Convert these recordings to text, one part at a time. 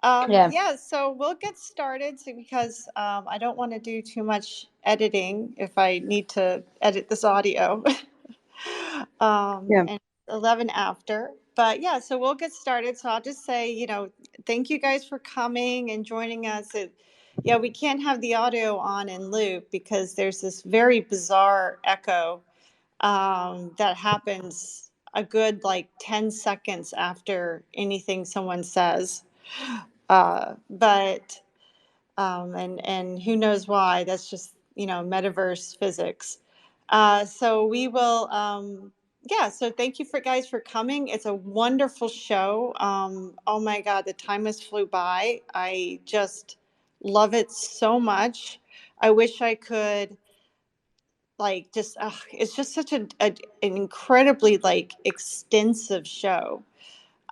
Yeah. Yeah, so we'll get started because I don't want to do too much editing if I need to edit this audio. Yeah. And 11 after. But yeah, so we'll get started. So I'll just say, thank you guys for coming and joining us. Yeah, we can't have the audio on in loop because there's this very bizarre echo that happens a good like 10 seconds after anything someone says. But and who knows why? That's just metaverse physics. So we will. Yeah. So thank you for guys for coming. It's a wonderful show. Oh my God, the time has flew by. I just love it so much. I wish I could like just. It's just such an incredibly like extensive show.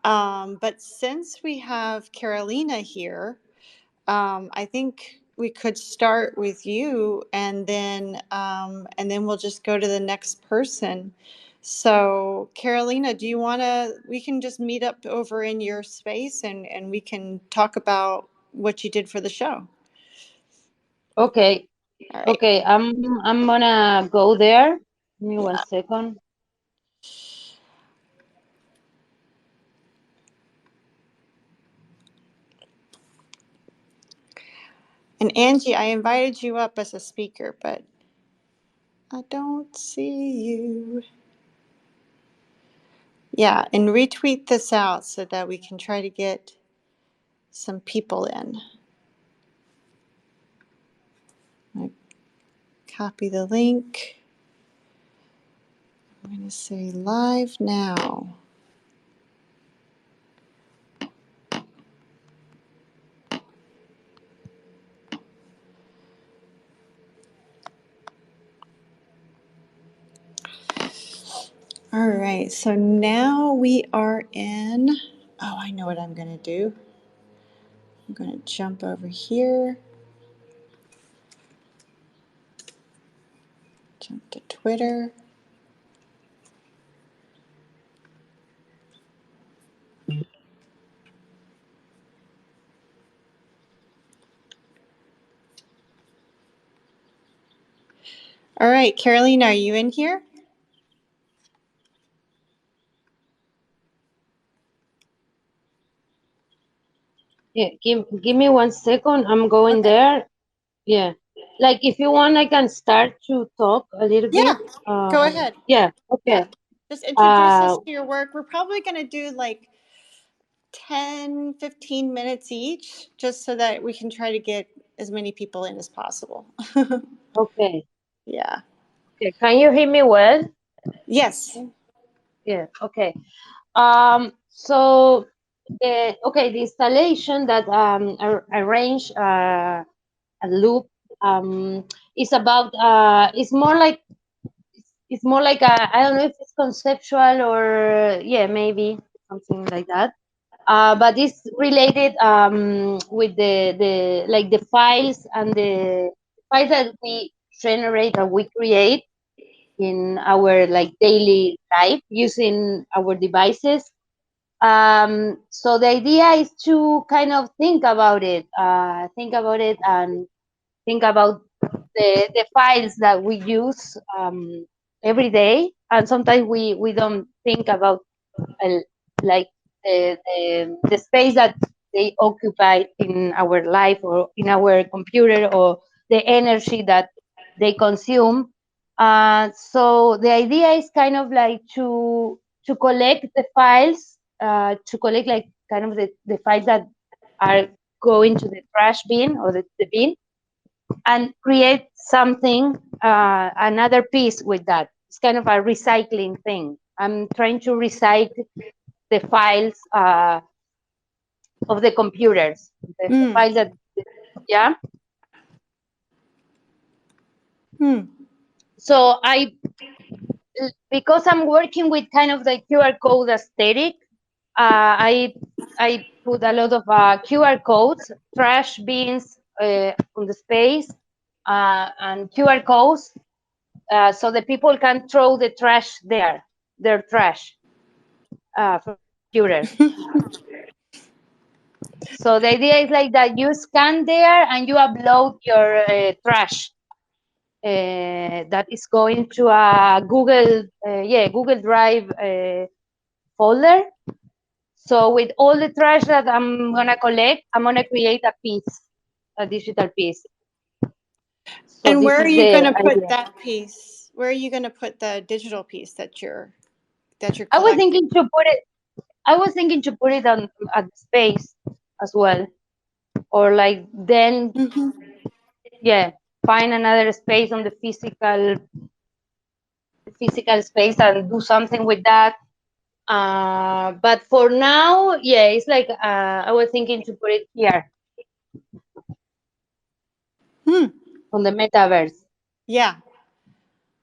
But since we have Carolina here. I think we could start with you, and then we'll just go to the next person. So, Carolina, do you want to? We can just meet up over in your space, and we can talk about what you did for the show. Okay. All right. Okay. I'm gonna go there. Give me one Yeah. second. And Angie, I invited you up as a speaker, but I don't see you. Yeah, and retweet this out so that we can try to get some people in. I copy the link. I'm going to say live now. All right, so now we are in. Oh, I know what I'm going to do. I'm going to jump over here, jump to Twitter. All right, Caroline, are you in here? Yeah. Give me one second. I'm going Okay. there. Yeah. Like if you want, I can start to talk a little Yeah, bit. go ahead. Yeah. Yeah, Okay. just introduce us Uh. to your work. We're probably going to do like 10, 15 minutes each, just so that we can try to get as many people in as possible. Okay. Yeah. Okay. Can you hear me well? Yes. Yeah. Okay. So, okay, the installation that arrange a loop is about it's more like I don't know if it's conceptual or yeah, maybe something like that. But it's related with the like the files and the files that we generate and we create in our like daily life using our devices. So the idea is to kind of think about it and think about the files that we use every day, and sometimes we don't think about uh, like the space that they occupy in our life or in our computer or the energy that they consume. So the idea is kind of like to collect the files, to collect like kind of the files that are going to the trash bin or the bin, and create something, another piece with that. It's kind of a recycling thing. I'm trying to recycle the files of the computers, the Mm. files that, yeah. Hmm. So because I'm working with kind of the QR code aesthetic, I put a lot of QR codes, trash bins on the space, and QR codes, so the people can throw the trash there, their trash from computers. So the idea is like that you scan there and you upload your trash that is going to a Google Drive folder. So with all the trash that I'm gonna collect, I'm gonna create a piece, a digital piece. So And this where are is you going the to put idea. that piece? Where are you going to put the digital piece that you're I was collecting? thinking to put it. I was thinking to put it on at space as well, or like then Hmm. yeah, find another space on the physical space and do something with that. But for now, yeah, it's like I was thinking to put it here Hmm. on the metaverse. Yeah.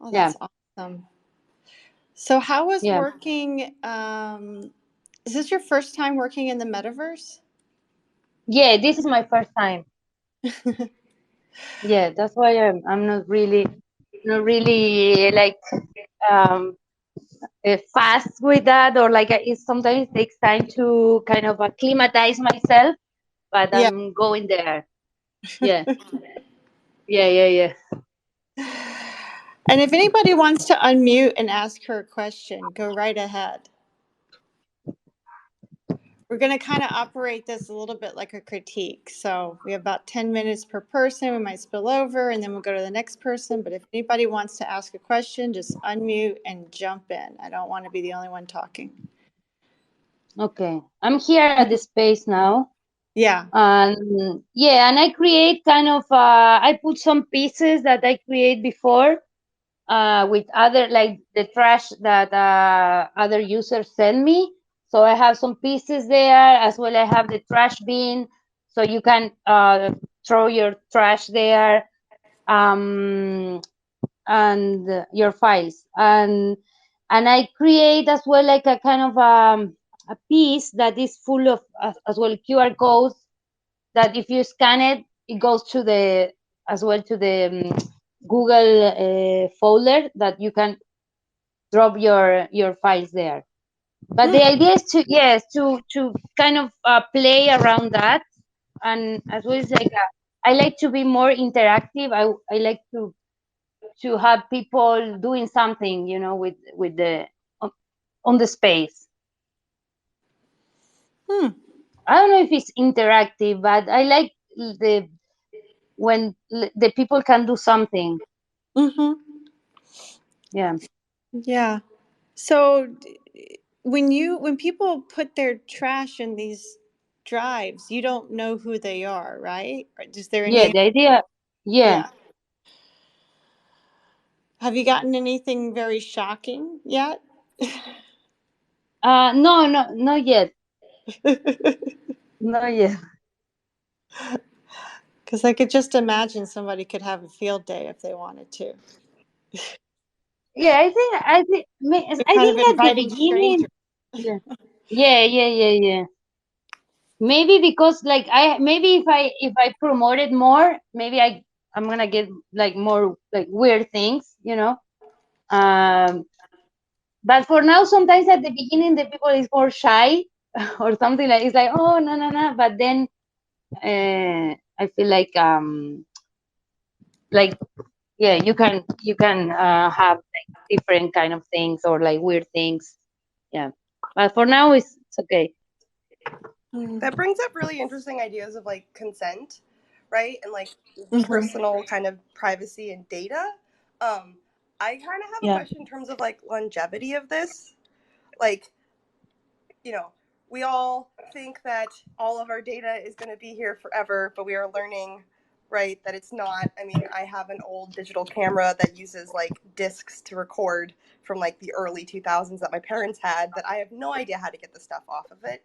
Oh, Yeah, that's awesome. So, how was yeah, working? Is this your first time working in the metaverse? yeah. This is my first time. Yeah, that's why I'm not really like um fast with that, or like it sometimes takes time to kind of acclimatize myself. But Yeah. I'm going there. Yeah, yeah, yeah, yeah. And if anybody wants to unmute and ask her a question, go right ahead. We're going to kind of operate this a little bit like a critique. So we have about 10 minutes per person. We might spill over and then we'll go to the next person. But if anybody wants to ask a question, just unmute and jump in. I don't want to be the only one talking. Okay, I'm here at the space now. Yeah. And yeah, and I create kind of I put some pieces that I create before with other like the trash that other users send me. So I have some pieces there as well. I have the trash bin, so you can throw your trash there, um, and your files. And I create as well like a kind of a piece that is full of as well QR codes that if you scan it, it goes to the as well to the Google folder that you can drop your files there. But the Hmm. idea is to yes to kind of play around that, and as well as like I like to be more interactive. I like to have people doing something, with the on the space. Hmm. I don't know if it's interactive, but I like the when the people can do something. Mm-hmm. Yeah. Yeah. So when people put their trash in these drives, you don't know who they are, right? Or is there Yeah, any? the idea. Yeah. Yeah. Have you gotten anything very shocking yet? No, no, not yet. Not yet. Because I could just imagine somebody could have a field day if they wanted to. Yeah, They're I kind of think at the inviting beginning. strangers. Yeah. Yeah, yeah, yeah, yeah. Maybe because like maybe if I promote it more, maybe I'm gonna get like more like weird things, Um, but for now, sometimes at the beginning, the people is more shy or something like it's like, oh, no, no, no. But then I feel like yeah, you can have like different kind of things or like weird things. Yeah, but for now it's okay. Mm-hmm. That brings up really interesting ideas of like consent, right? And like personal kind of privacy and data. Um, I kind of have a Yeah. question in terms of like longevity of this. Like, you know, we all think that all of our data is going to be here forever, but we are learning, right, that it's not. I mean, I have an old digital camera that uses like discs to record from like the early 2000s that my parents had that I have no idea how to get the stuff off of it.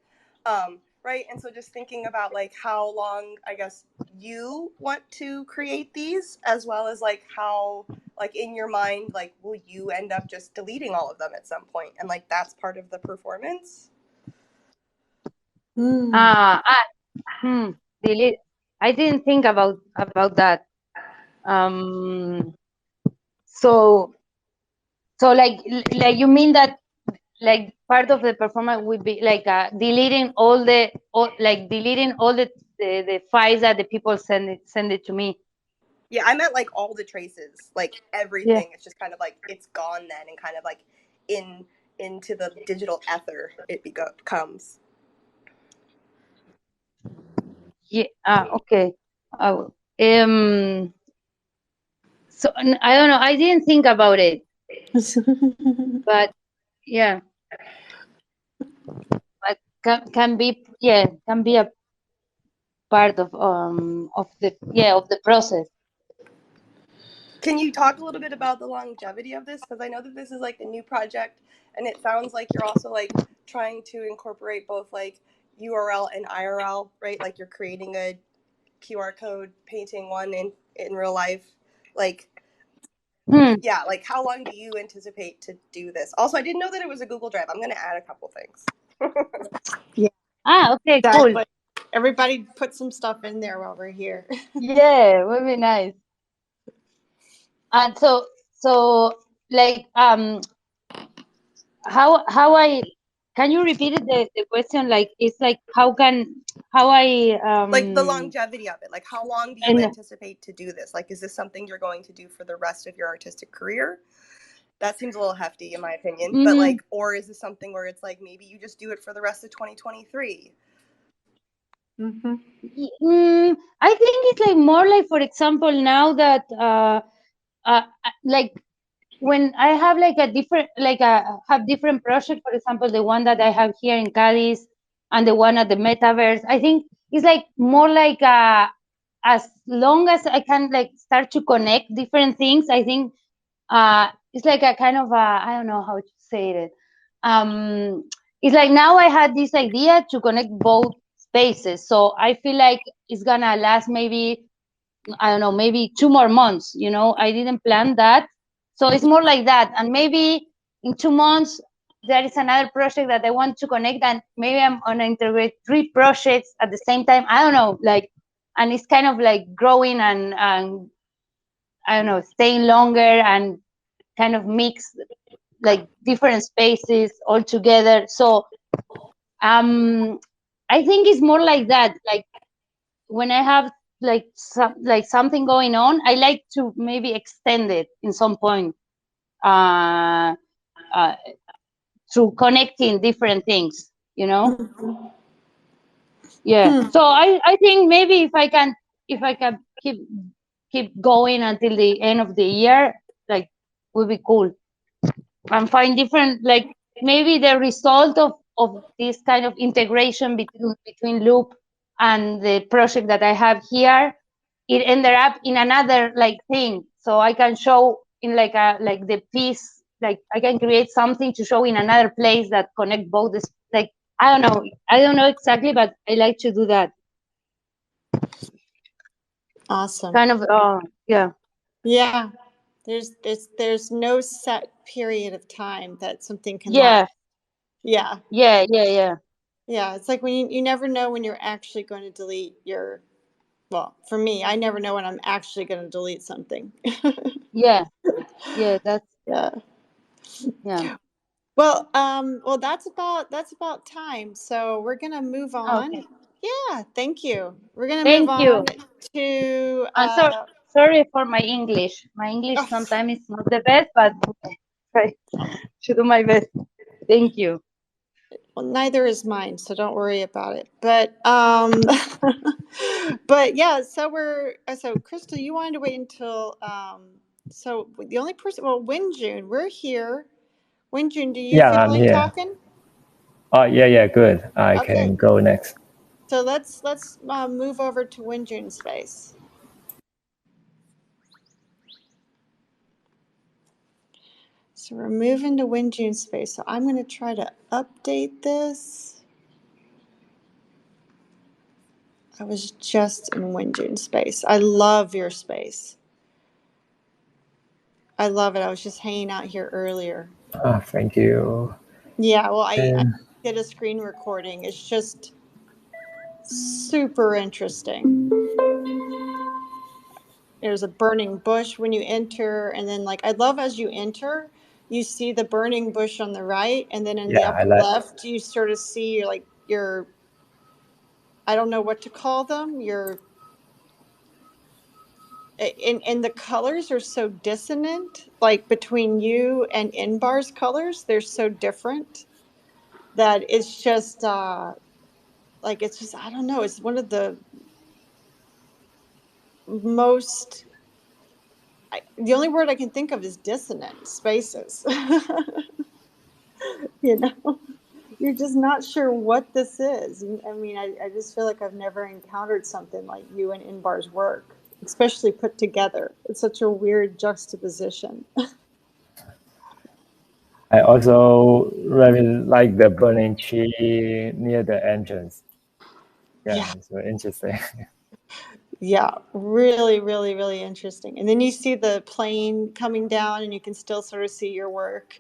Right. And so just thinking about like how long, I guess, you want to create these, as well as like how, like in your mind, like, will you end up just deleting all of them at some point? And like that's part of the performance. Mm. Ah, ah, delete. I didn't think about that. Um, so so like you mean that like part of the performance would be like deleting all the the files that the people send it to me. Yeah, I meant like all the traces, like Yeah. everything. It's just kind of like it's gone then, and kind of like into the digital ether it becomes. Yeah. Okay. So I don't know. I didn't think about it, but yeah, but can be, yeah, can be a part of the process. Can you talk a little bit about the longevity of this? Because I know that this is like a new project, and it sounds like you're also like trying to incorporate both like URL and IRL, right? Like you're creating a QR code, painting one in real life. Like, Hmm. yeah, like how long do you anticipate to do this? Also, I didn't know that it was a Google Drive. I'm going to add a couple things. Yeah, Okay, cool. exactly. Everybody put some stuff in there while we're here. Yeah, would be nice. And so like how I can you repeat it, the question? Like it's like how I Like the longevity of it. Like how long do you and anticipate to do this? Like is this something you're going to do for the rest of your artistic career? That seems a little hefty in my opinion. But mhm. like, or is this something where it's like maybe you just do it for the rest of 2023? Mm-hmm. I think it's like more like, for example, now that like when I have like a different, like have different projects, for example, the one that I have here in Cadiz and the one at the Metaverse, I think it's like more like as long as I can like start to connect different things, I think it's like a kind of I don't know how to say it. It's like now I had this idea to connect both spaces, so I feel like it's gonna last maybe, I don't know, maybe 2 more months. I didn't plan that. So it's more like that. And maybe in 2 months, there is another project that I want to connect, and maybe I'm going to integrate 3 projects at the same time. I don't know, like, and it's kind of like growing and I don't know, staying longer and kind of mix like different spaces all together. So um, I think it's more like that. Like when I have like something going on, I like to maybe extend it in some point uh, uh, through connecting different things. Yeah. Hmm. So I think maybe if I can keep going until the end of the year, like would be cool. And find different, like maybe the result of this kind of integration between loop and the project that I have here, it ended up in another like thing, so I can show in like the piece, like I can create something to show in another place that connect both this, like I don't know exactly, but I like to do that Awesome. kind of yeah. Yeah. There's no set period of time that something can Yeah, last. Yeah. yeah, yeah, yeah, Yeah. It's like when you never know when you're actually going to delete your, well, for me, I never know when I'm actually going to delete something. yeah, yeah, that's Yeah. yeah. Well, that's about time. So we're gonna move on. Okay, Yeah, thank you. We're gonna move thank you. on to I'm sorry for my English. My English oh, sometimes is not the best, but try to do my best. Thank you. well, neither is mine, so don't worry about it. But but yeah, so Crystal, you wanted to wait until so the only person, well, Wenjun, we're here. Wenjun, do you Yeah, feel I'm like here. talking? Oh, yeah, good. I Okay, can go next. so let's move over to Wenjun's space. So we're moving to Wenjun space. So I'm going to try to update this. I was just in Wenjun space. I love your space. I love it. I was just hanging out here earlier. Thank you. Yeah, well, I And did a screen recording. It's just super interesting. There's a burning bush when you enter, and then like I love as you enter, you see the burning bush on the right, and then in the Yeah, I upper like. left, you sort of see your I don't know what to call them. And the colors are so dissonant, like between you and Inbar's colors, they're so different that it's just like it's just I don't know. It's one of the most. The only word I can think of is dissonant spaces. You know, you're just not sure what this is. I mean, I just feel like I've never encountered something like you and Inbar's work, especially put together. It's such a weird juxtaposition. I also really like the burning tree near the entrance. Yeah. Yeah, it's very interesting. Yeah, really, really, really interesting. And then you see the plane coming down, and you can still sort of see your work.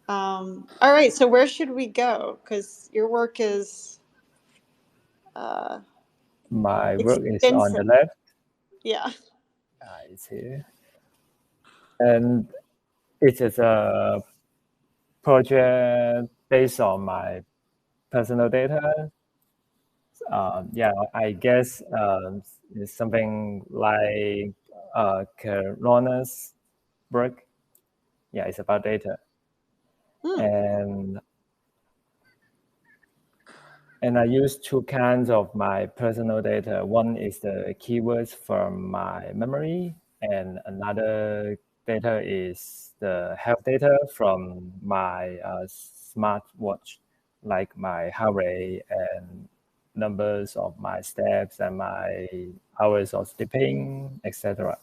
All right, so where should we go? Because your work is My work is on extensive. the left. Yeah. It's here. And it is a project based on my personal data. Yeah, I guess it's something like Corona's work. Yeah, it's about data. Hmm. And I use two kinds of my personal data. One is the keywords from my memory, and another data is the health data from my smartwatch, like my heart rate and numbers of my steps and my hours of sleeping, etc. Hmm.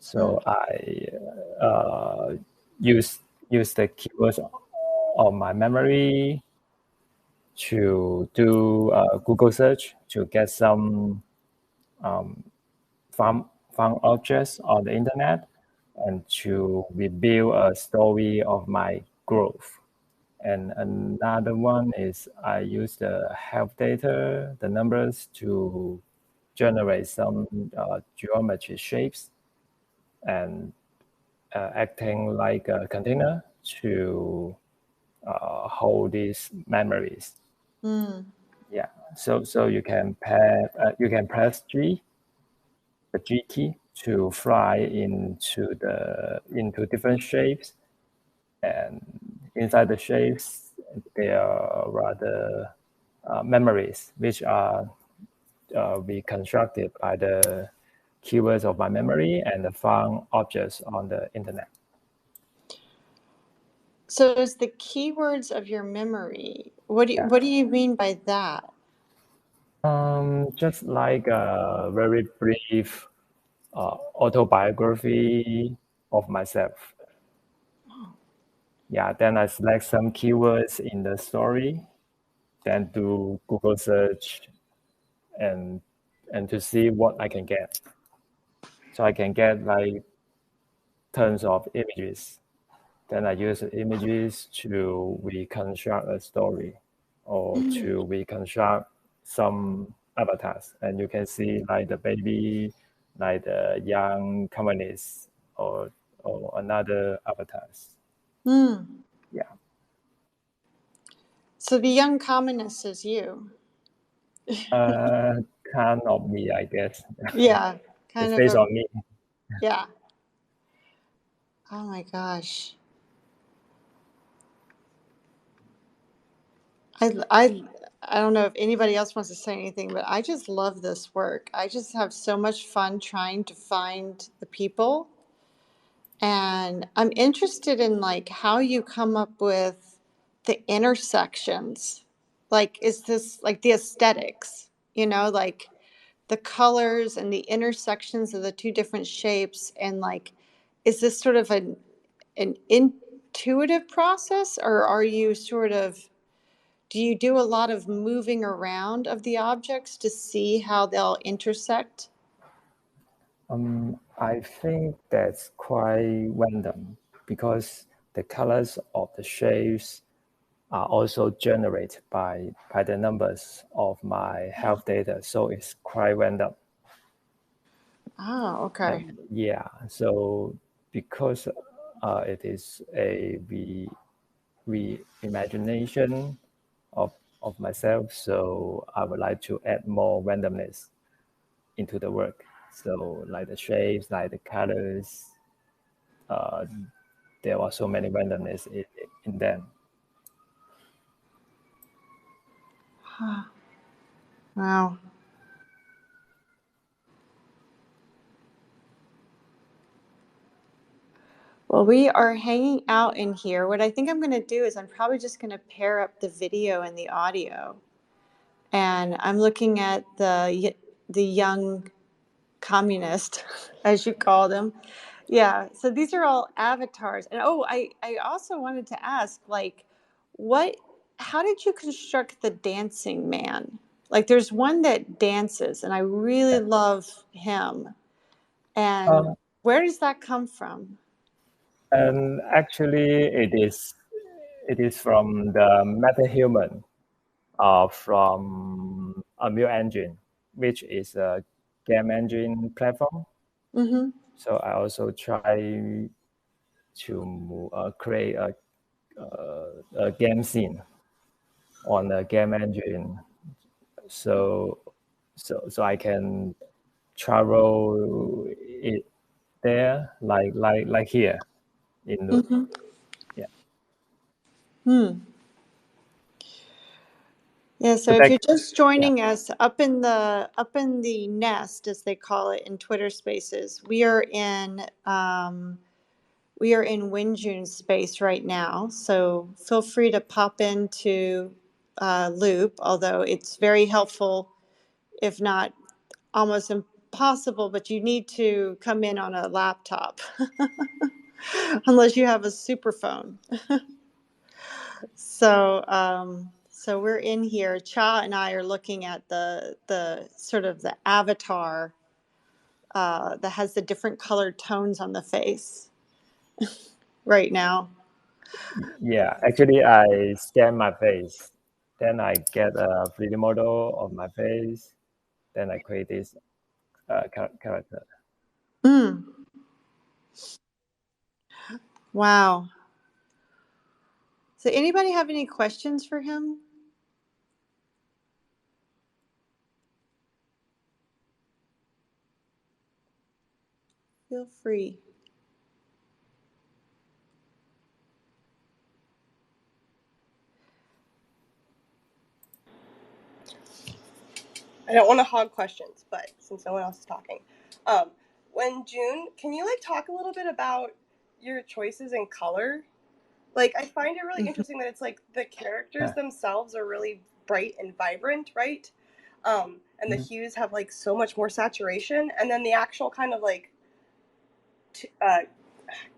So I use the keywords of my memory to do a Google search to get some found, found objects on the internet and to reveal a story of my growth. And another one is I use the health data, the numbers, to generate some geometry shapes and acting like a container to hold these memories. Hmm. Yeah, so you can press G, the G key, to fly into different shapes, and inside the shapes there are rather memories which are reconstructed by the keywords of my memory and the found objects on the internet. So is the keywords of your memory? What Yeah. do you mean by that? Just like a very brief autobiography of myself. Yeah, then I select some keywords in the story, then do Google search and to see what I can get. So I can get like tons of images. Then I use the images to reconstruct a story or to reconstruct some avatars. And you can see like the baby, like the young communist or another avatars. Hmm. Yeah. So the young communist is you. Kind of me, I guess. Yeah, It's kind of based a on me. yeah. Oh my gosh. I, I, I don't know if anybody else wants to say anything, but I just love this work. I just have so much fun trying to find the people. And I'm interested in like how you come up with the intersections. Like, is this like the aesthetics, like the colors and the intersections of the two different shapes? And like, is this sort of an intuitive process, or are you sort of do you do a lot of moving around of the objects to see how they'll intersect? I think that's quite random because the colors of the shapes are also generated by the numbers of my health data. So it's quite random. Oh, okay. And yeah, so because it is a reimagination of myself. So I would like to add more randomness into the work. So like the shapes, like the colors, there are so many randomness in them. Wow. Well, we are hanging out in here. What I think I'm going to do is I'm probably just going to pair up the video and the audio. And I'm looking at the young communist, as you call them. Yeah. So these are all avatars. And I also wanted to ask, like, how did you construct the dancing man? Like, there's one that dances, and I really love him. And where does that come from? And actually, it is from the MetaHuman, from Unreal Engine, which is a game engine platform. Mm-hmm. So I also try to create a game scene on a game engine, so I can travel it there, like here in Loop. Mm-hmm. Yeah. Yeah, so So if that, you're just yeah. joining us up in the nest, as they call it in Twitter Spaces, we are in Wenjun's space right now. So feel free to pop into Loop, although it's very helpful, if not almost impossible, but you need to come in on a laptop unless you have a super phone. So we're in here. Cha and I are looking at the sort of the avatar that has the different colored tones on the face right now. Yeah, actually, I scan my face, then I get a 3D model of my face, then I create this character. Mm. Wow. So anybody have any questions for him? Feel free. I don't want to hog questions, but since no one else is talking, Wenjun, can you like talk a little bit about your choices in color? Like, I find it really interesting that it's like the characters themselves are really bright and vibrant, right? And the hues have like so much more saturation, and then the actual kind of like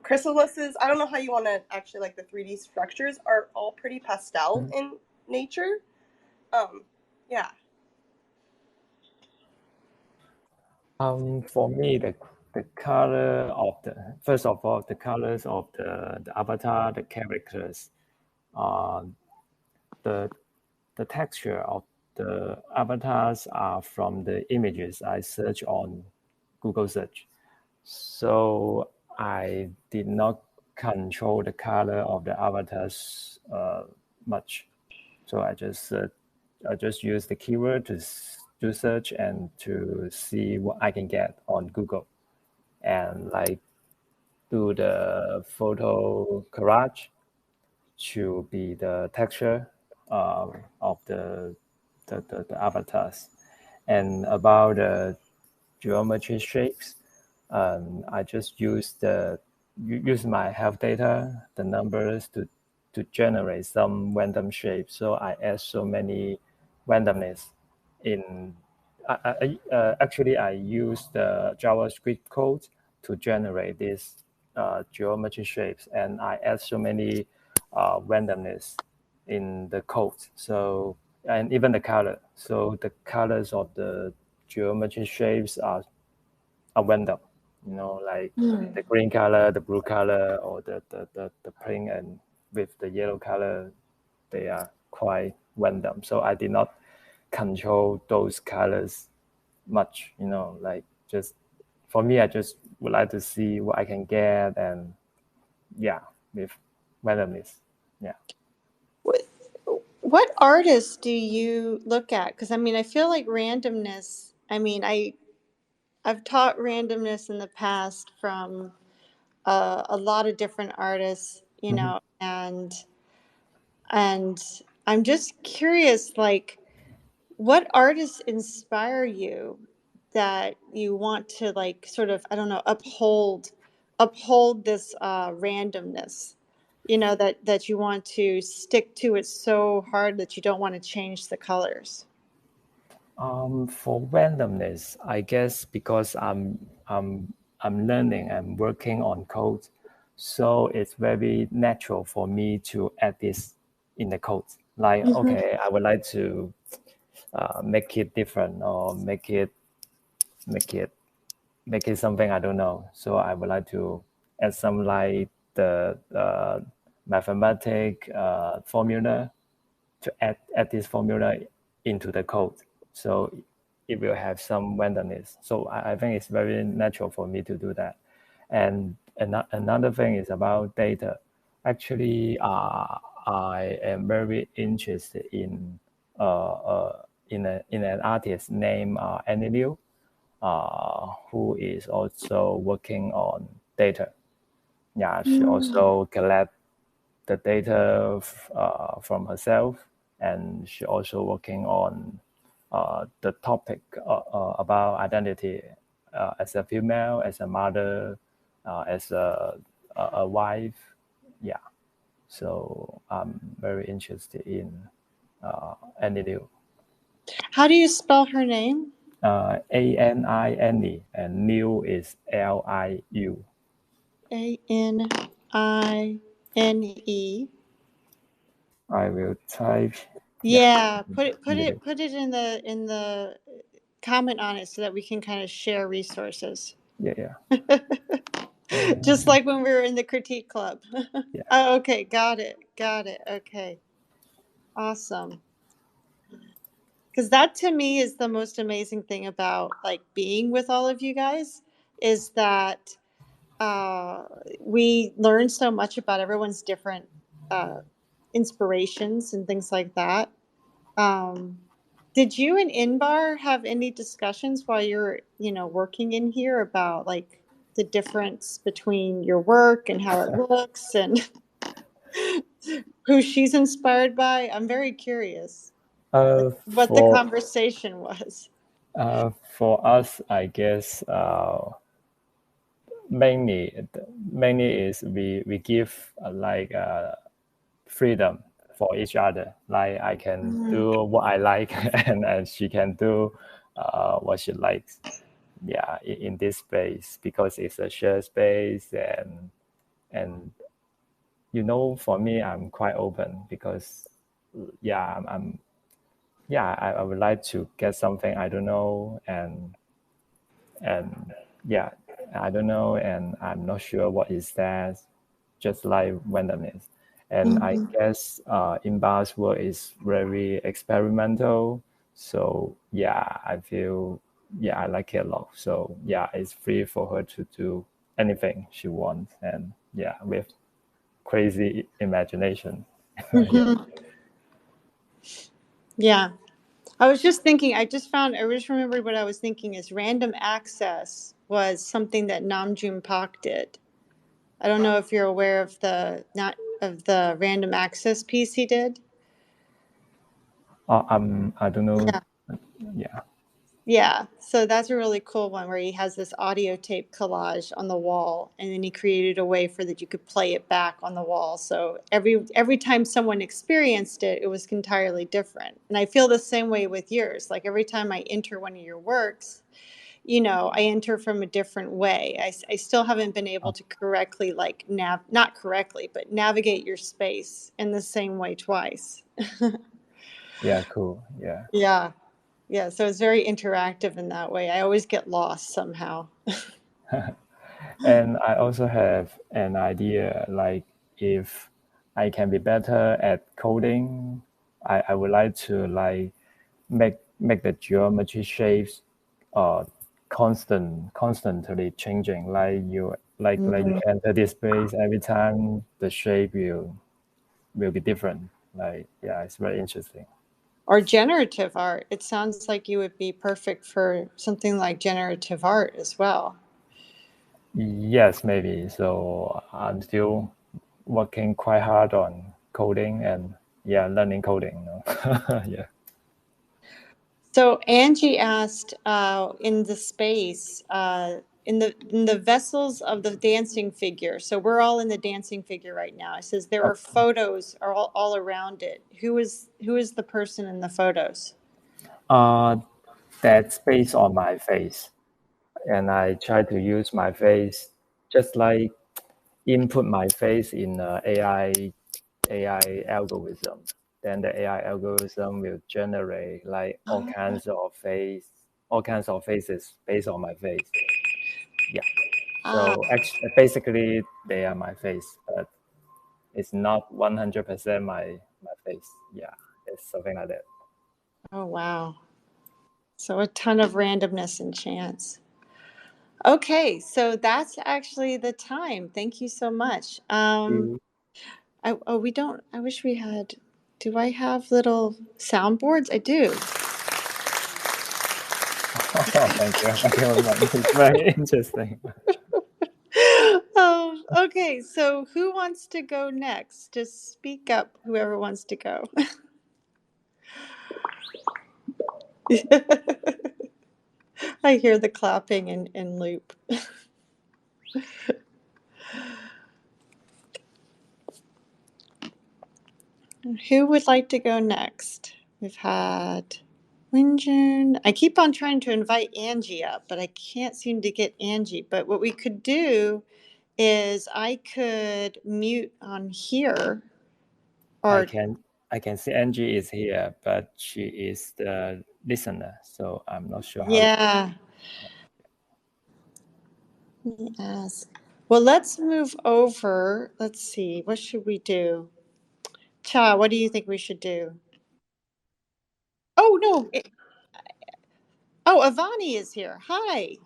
chrysalises, I don't know how you want to actually, like, the 3D structures are all pretty pastel in nature. Yeah. For me, the color of first of all, the colors of the avatar, the characters, uh, the texture of the avatars are from the images I search on Google search. So I did not control the color of the avatars much. So I just use the keyword to do search and to see what I can get on Google, and like do the photo collage to be the texture of the avatars. And about the geometry shapes, I just use my health data, the numbers to generate some random shapes. So I add so many randomness in. Actually, I use the JavaScript code to generate these geometry shapes, and I add so many randomness in the code. So, and even the color. So the colors of the geometry shapes are random. Like the green color, the blue color, or the pink and with the yellow color, they are quite random. So I did not control those colors much. Like just for me, I just would like to see what I can get, and with randomness. Yeah. What artists do you look at? Because I mean, I feel like randomness. I mean, I've taught randomness in the past from a lot of different artists, you Mhm. know, and I'm just curious, like, what artists inspire you that you want to like sort of, I don't know, uphold this randomness, you know, that you want to stick to it so hard that you don't want to change the colors. For randomness, I guess because I'm learning and working on code, so it's very natural for me to add this in the code. Like, Hmm. okay, I would like to make it different or make it make it something I don't know. So I would like to add some like the mathematic formula to add this formula into the code. So it will have some randomness. So I think it's very natural for me to do that. And another thing is about data. Actually, I am very interested in an artist named Annie Liu, who is also working on data. Yeah, she also collect the data from herself, and she also working on the topic about identity as a female, as a mother, as a wife. Yeah, so I'm very interested in Annie Liu. How do you spell her name? Anine, and Liu is Liu. Anine. I will type. Yeah, Yeah, Annie Liu. put it in the comment on it so that we can kind of share resources. Yeah, yeah, Just like when we were in the critique club. yeah. Oh, okay, got it. Got it. Okay. Awesome. Because that to me is the most amazing thing about like being with all of you guys is that uh, we learn so much about everyone's different uh, inspirations and things like that. Um, did you and Inbar have any discussions while you're, you know, working in here about like the difference between your work and how it looks and who she's inspired by? I'm very curious what the For conversation was. for us, I guess mainly mainly is we give freedom for each other. Like I can Mm. do what I like, and she can do what she likes. Yeah, in this space because it's a shared space, and for me, I'm quite open because yeah, I'm yeah, I would like to get something I don't know, and yeah, I don't know, and I'm not sure what is that, just like randomness. And I Mhm. guess Inbar's work is very experimental. So yeah, I feel I like it a lot. So yeah, it's free for her to do anything she wants, and yeah, with crazy imagination. Yeah. Mhm. Yeah. I was just thinking, I just remembered what I was thinking is random access was something that Namjoon Pak did. I don't know if you're aware of the not of the random access piece he did. I don't know. Yeah. Yeah. Yeah. So that's a really cool one where he has this audio tape collage on the wall and then he created a way for that you could play it back on the wall. So every time someone experienced it, it was entirely different. And I feel the same way with yours. Like every time I enter one of your works, you know, I enter from a different way. I still haven't been able to correctly like not correctly, but navigate your space in the same way twice. Yeah. Cool. Yeah. Yeah. Yeah. So it's very interactive in that way. I always get lost somehow. And I also have an idea like if I can be better at coding, I would like to like make the geometry shapes constantly changing. Like Like you enter this space, every time the shape will be different. Like, yeah, it's very interesting. Or generative art. It sounds like you would be perfect for something like generative art as well. Yes, maybe. So I'm still working quite hard on coding and learning coding. Yeah. So Angie asked, in the space, in the vessels of the dancing figure. So we're all in the dancing figure right now. It says there are photos all around it. Who is the person in the photos? That's based on my face, and I try to use my face just like input my face in AI algorithm. Then the AI algorithm will generate like all kinds of faces based on my face. Yeah. So actually, basically, they are my face, but it's not 100% my face. Yeah, it's something like that. Oh, wow. So a ton of randomness and chance. Okay, so that's actually the time. Thank you so much. We don't. I wish we had. Do I have little soundboards? I do. Oh, thank you. Thank you very much. It's very interesting. Okay, so who wants to go next? Just speak up, whoever wants to go. I hear the clapping in loop. Who would like to go next? We've had Wenjun. I keep on trying to invite Angie up, but I can't seem to get Angie. But what we could do is I could mute on here. Or I can see Angie is here, but she is the listener, so I'm not sure how. Yeah. Let me ask. Well, let's move over. Let's see. What should we do? Cha, what do you think we should do? Oh, no. Avani is here. Hi.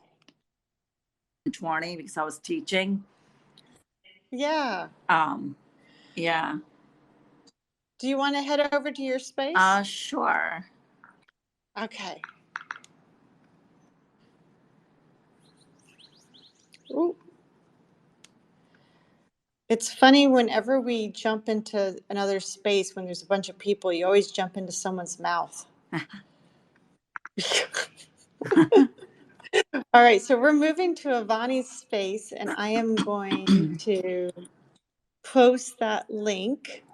20 because I was teaching. Yeah. Yeah. Do you want to head over to your space? Sure. Okay. Ooh. It's funny whenever we jump into another space when there's a bunch of people, you always jump into someone's mouth. All right, so we're moving to Avani's space, and I am going to post that link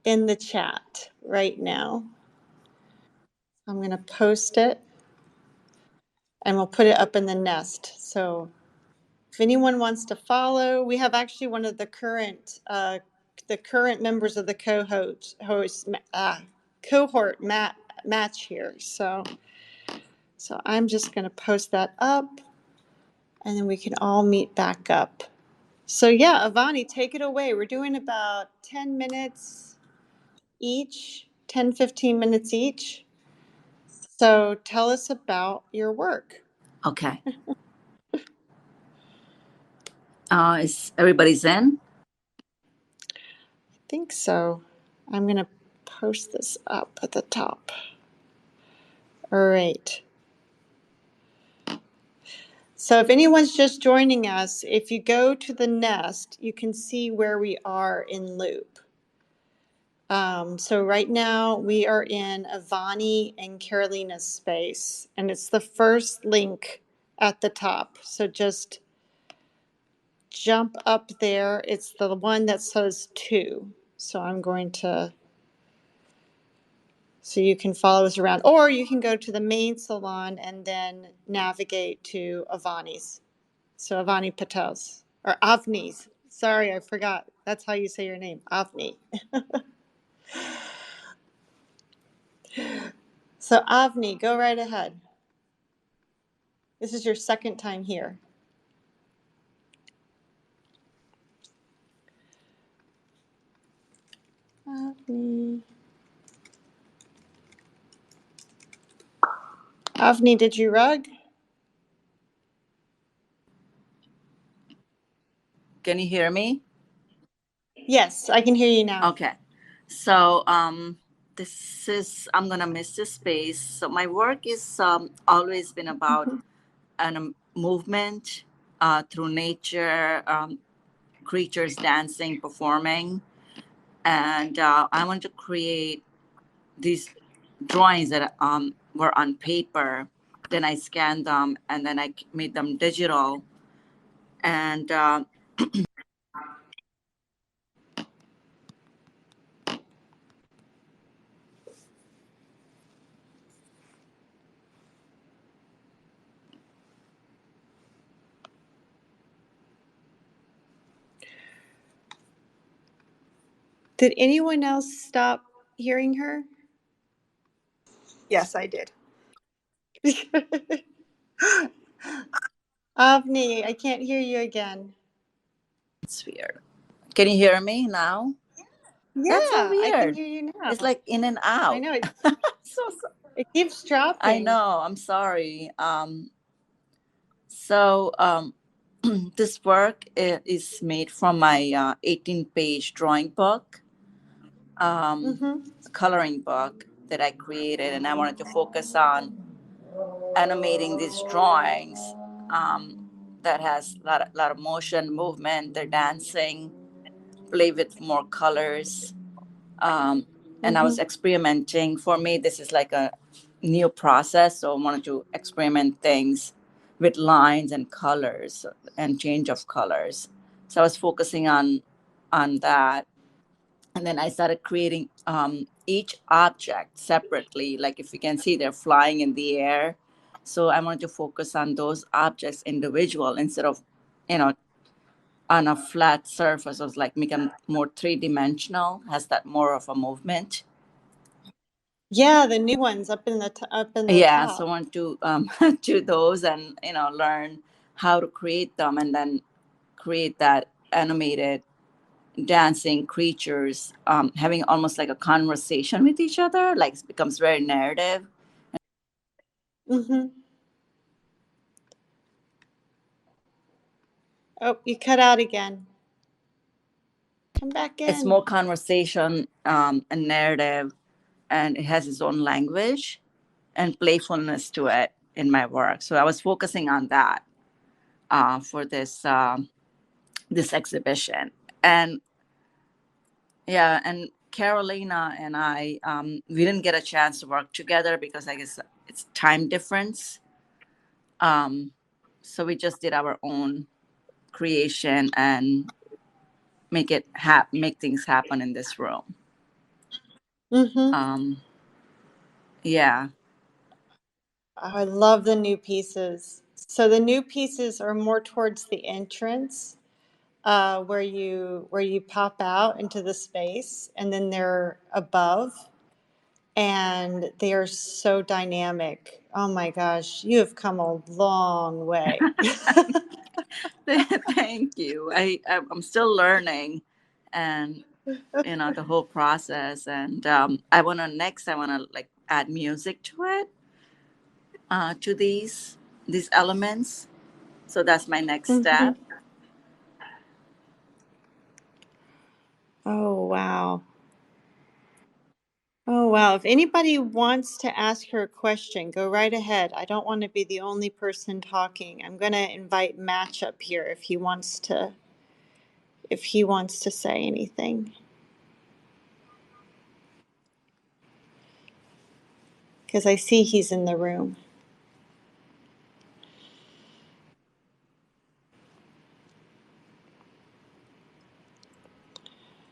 in the chat right now. I'm going to post it, and we'll put it up in the nest. So if anyone wants to follow, we have actually one of the current members of the cohort match here. So I'm just going to post that up, and then we can all meet back up. So yeah, Avani, take it away. We're doing about 10 minutes each, 10, 15 minutes each. So tell us about your work. Okay. Is everybody's in? I think so. I'm going to post this up at the top. All right. So if anyone's just joining us, if you go to the nest, you can see where we are in loop. So right now we are in Avani and Carolina's space, and it's the first link at the top. So just jump up there. It's the one that says 2. So I'm going to, so you can follow us around, or you can go to the main salon and then navigate to Avani's. So Avani Patel's, or Avni's. Sorry, I forgot. That's how you say your name, Avni. So Avni, go right ahead. This is your second time here. Avni. Avni, did you rug? Can you hear me? Yes, I can hear you now. Okay. So this is, I'm gonna miss this space. So my work is always been about an movement through nature, creatures dancing, performing, and I wanted to create these drawings that were on paper. Then I scanned them, and then I made them digital. And Did anyone else stop hearing her? Yes, I did. Avni, I can't hear you again. it's weird. Can you hear me now? Yeah, That's so I can weird. hear you now. It's like in and I out. know it. So It keeps dropping. I know. I'm sorry. This work is made from my 18-page drawing book, coloring book that I created, and I wanted to focus on animating these drawings that has lot of motion, movement. They're dancing, play with more colors, and I was experimenting. For me, this is like a new process, so I wanted to experiment things with lines and colors and change of colors. So I was focusing on that, and then I started creating each object separately. Like if you can see, they're flying in the air. So I wanted to focus on those objects individual instead of, you know, on a flat surface. I was like make them more three-dimensional, has that more of a movement. Yeah, the new ones up in the Yeah, top. so I want to do those and learn how to create them, and then create that animated dancing creatures having almost like a conversation with each other, like it becomes very narrative. Oh, you cut out again. Come back in. It's more conversation and narrative, and it has its own language and playfulness to it in my work. So I was focusing on that for this exhibition. And yeah, and Carolina and I, we didn't get a chance to work together because I guess it's time difference. So we just did our own creation and make things happen in this room. Yeah. I love the new pieces. So the new pieces are more towards the entrance, where you pop out into the space, and then they're above, and they are so dynamic. Oh my gosh, you have come a long way. Thank you. I'm still learning, and the whole process. And I want to like add music to it, to these elements. So that's my next step. Oh wow. Oh, wow. If anybody wants to ask her a question, go right ahead. I don't want to be the only person talking. I'm going to invite Match up here if he wants to say anything. Because I see he's in the room.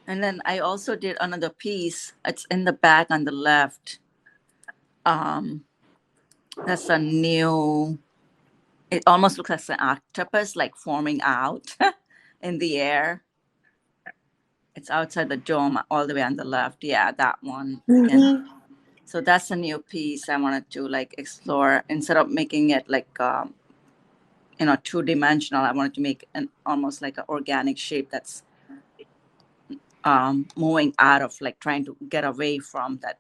And then I also did another piece. It's in the back on the left. That's a new. It almost looks like an octopus, like forming out in the air. It's outside the dome, all the way on the left. Yeah, that one. So that's a new piece I wanted to like explore. Instead of making it like two-dimensional, I wanted to make an almost like an organic shape that's moving out of, like, trying to get away from that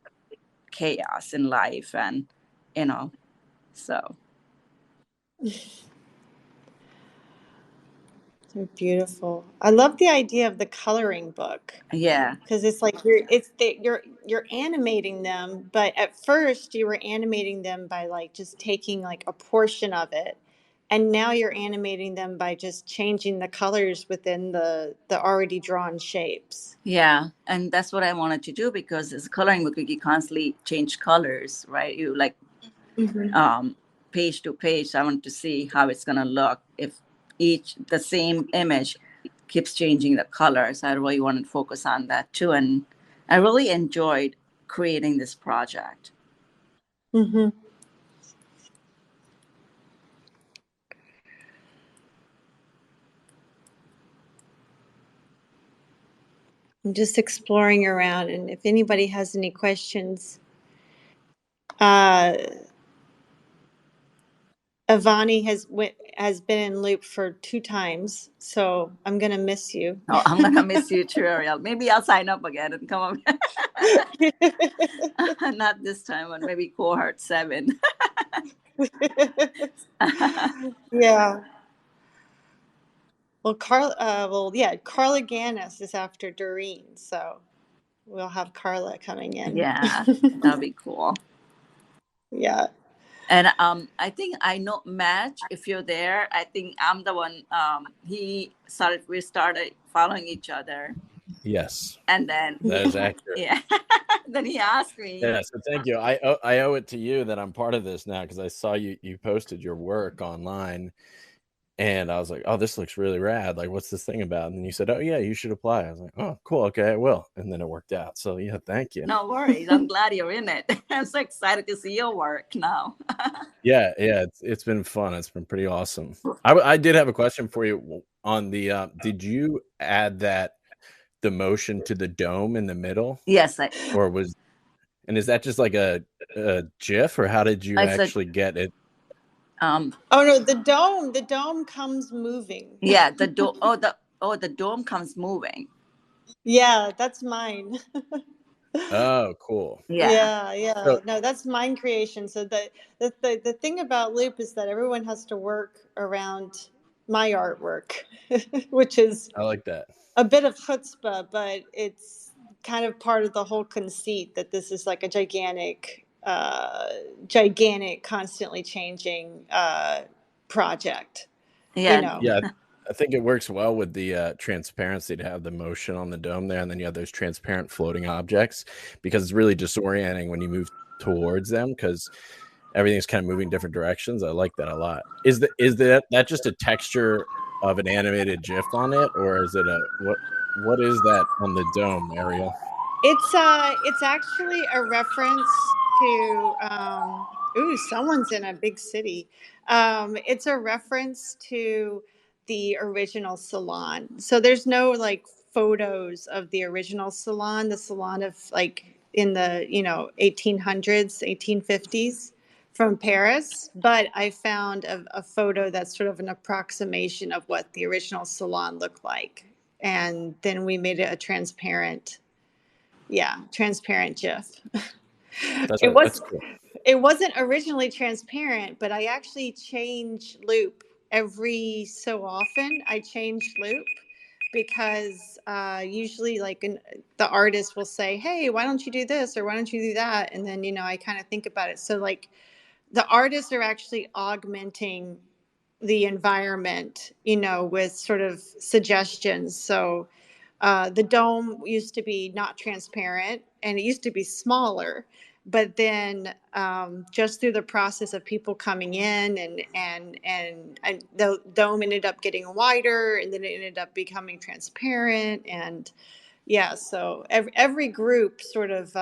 chaos in life, and so They're beautiful. I love the idea of the coloring book Yeah. because it's like you're animating them, but at first you were animating them by like just taking like a portion of it, and now you're animating them by just changing the colors within the already drawn shapes. Yeah, and that's what I wanted to do because as a coloring book, you constantly change colors, right? You like Mm-hmm. page to page. I want to see how it's gonna look if each the same image keeps changing the colors. I really wanted to focus on that too, and I really enjoyed creating this project. Mm-hmm. I'm just exploring around, and if anybody has any questions, uh, Avani has been in loop for 2 times, so I'm gonna miss you. Oh, I'm gonna miss you too, Ariel. Maybe I'll sign up again and come up. Not this time, but maybe cohort 7. Yeah. Well, Carla Ganis is after Doreen, so we'll have Carla coming in. Yeah, that'll be cool. Yeah. And I think I know Madge. If you're there, I think I'm the one. We started following each other, Yes, and then that is accurate. yeah, then he asked me. Yeah, so thank you. I owe it to you that I'm part of this now because I saw you posted your work online, and I was like, oh, this looks really rad. Like, what's this thing about? And you said, oh yeah, you should apply. I was like, oh, cool, okay, I will. And then it worked out. So yeah, thank you. No worries. I'm glad you're in it. I'm so excited to see your work now. Yeah, it's been fun. It's been pretty awesome. I did have a question for you on the. Did you add the motion to the dome in the middle? Yes, and is that just like a GIF, or how did you actually get it? Oh no, the dome comes moving. Yeah, the dome. The dome comes moving. Yeah, that's mine. Oh, cool. Yeah. So, no, that's mine creation. So the thing about Loop is that everyone has to work around my artwork, which is I like that. A bit of chutzpah, but it's kind of part of the whole conceit that this is like a gigantic, constantly changing project. Yeah. You know? Yeah, I think it works well with the transparency to have the motion on the dome there, and then you have those transparent floating objects because it's really disorienting when you move towards them because everything's kind of moving different directions. I like that a lot. Is that just a texture of an animated GIF on it, or is it what is that on the dome, Ariel? It's actually a reference to someone's in a big city. It's a reference to the original salon. So there's no like photos of the original salon, the salon of like in the 1800s, 1850s from Paris, but I found a photo that's sort of an approximation of what the original salon looked like, and then we made it a transparent GIF. That's cool. It wasn't originally transparent, but I actually change loop every so often. I change loop because usually the artist will say, hey, why don't you do this or why don't you do that, and then I kind of think about it. So like the artists are actually augmenting the environment with sort of suggestions. So the dome used to be not transparent and it used to be smaller, but then just through the process of people coming in and the dome ended up getting wider, and then it ended up becoming transparent. And yeah, so every group sort of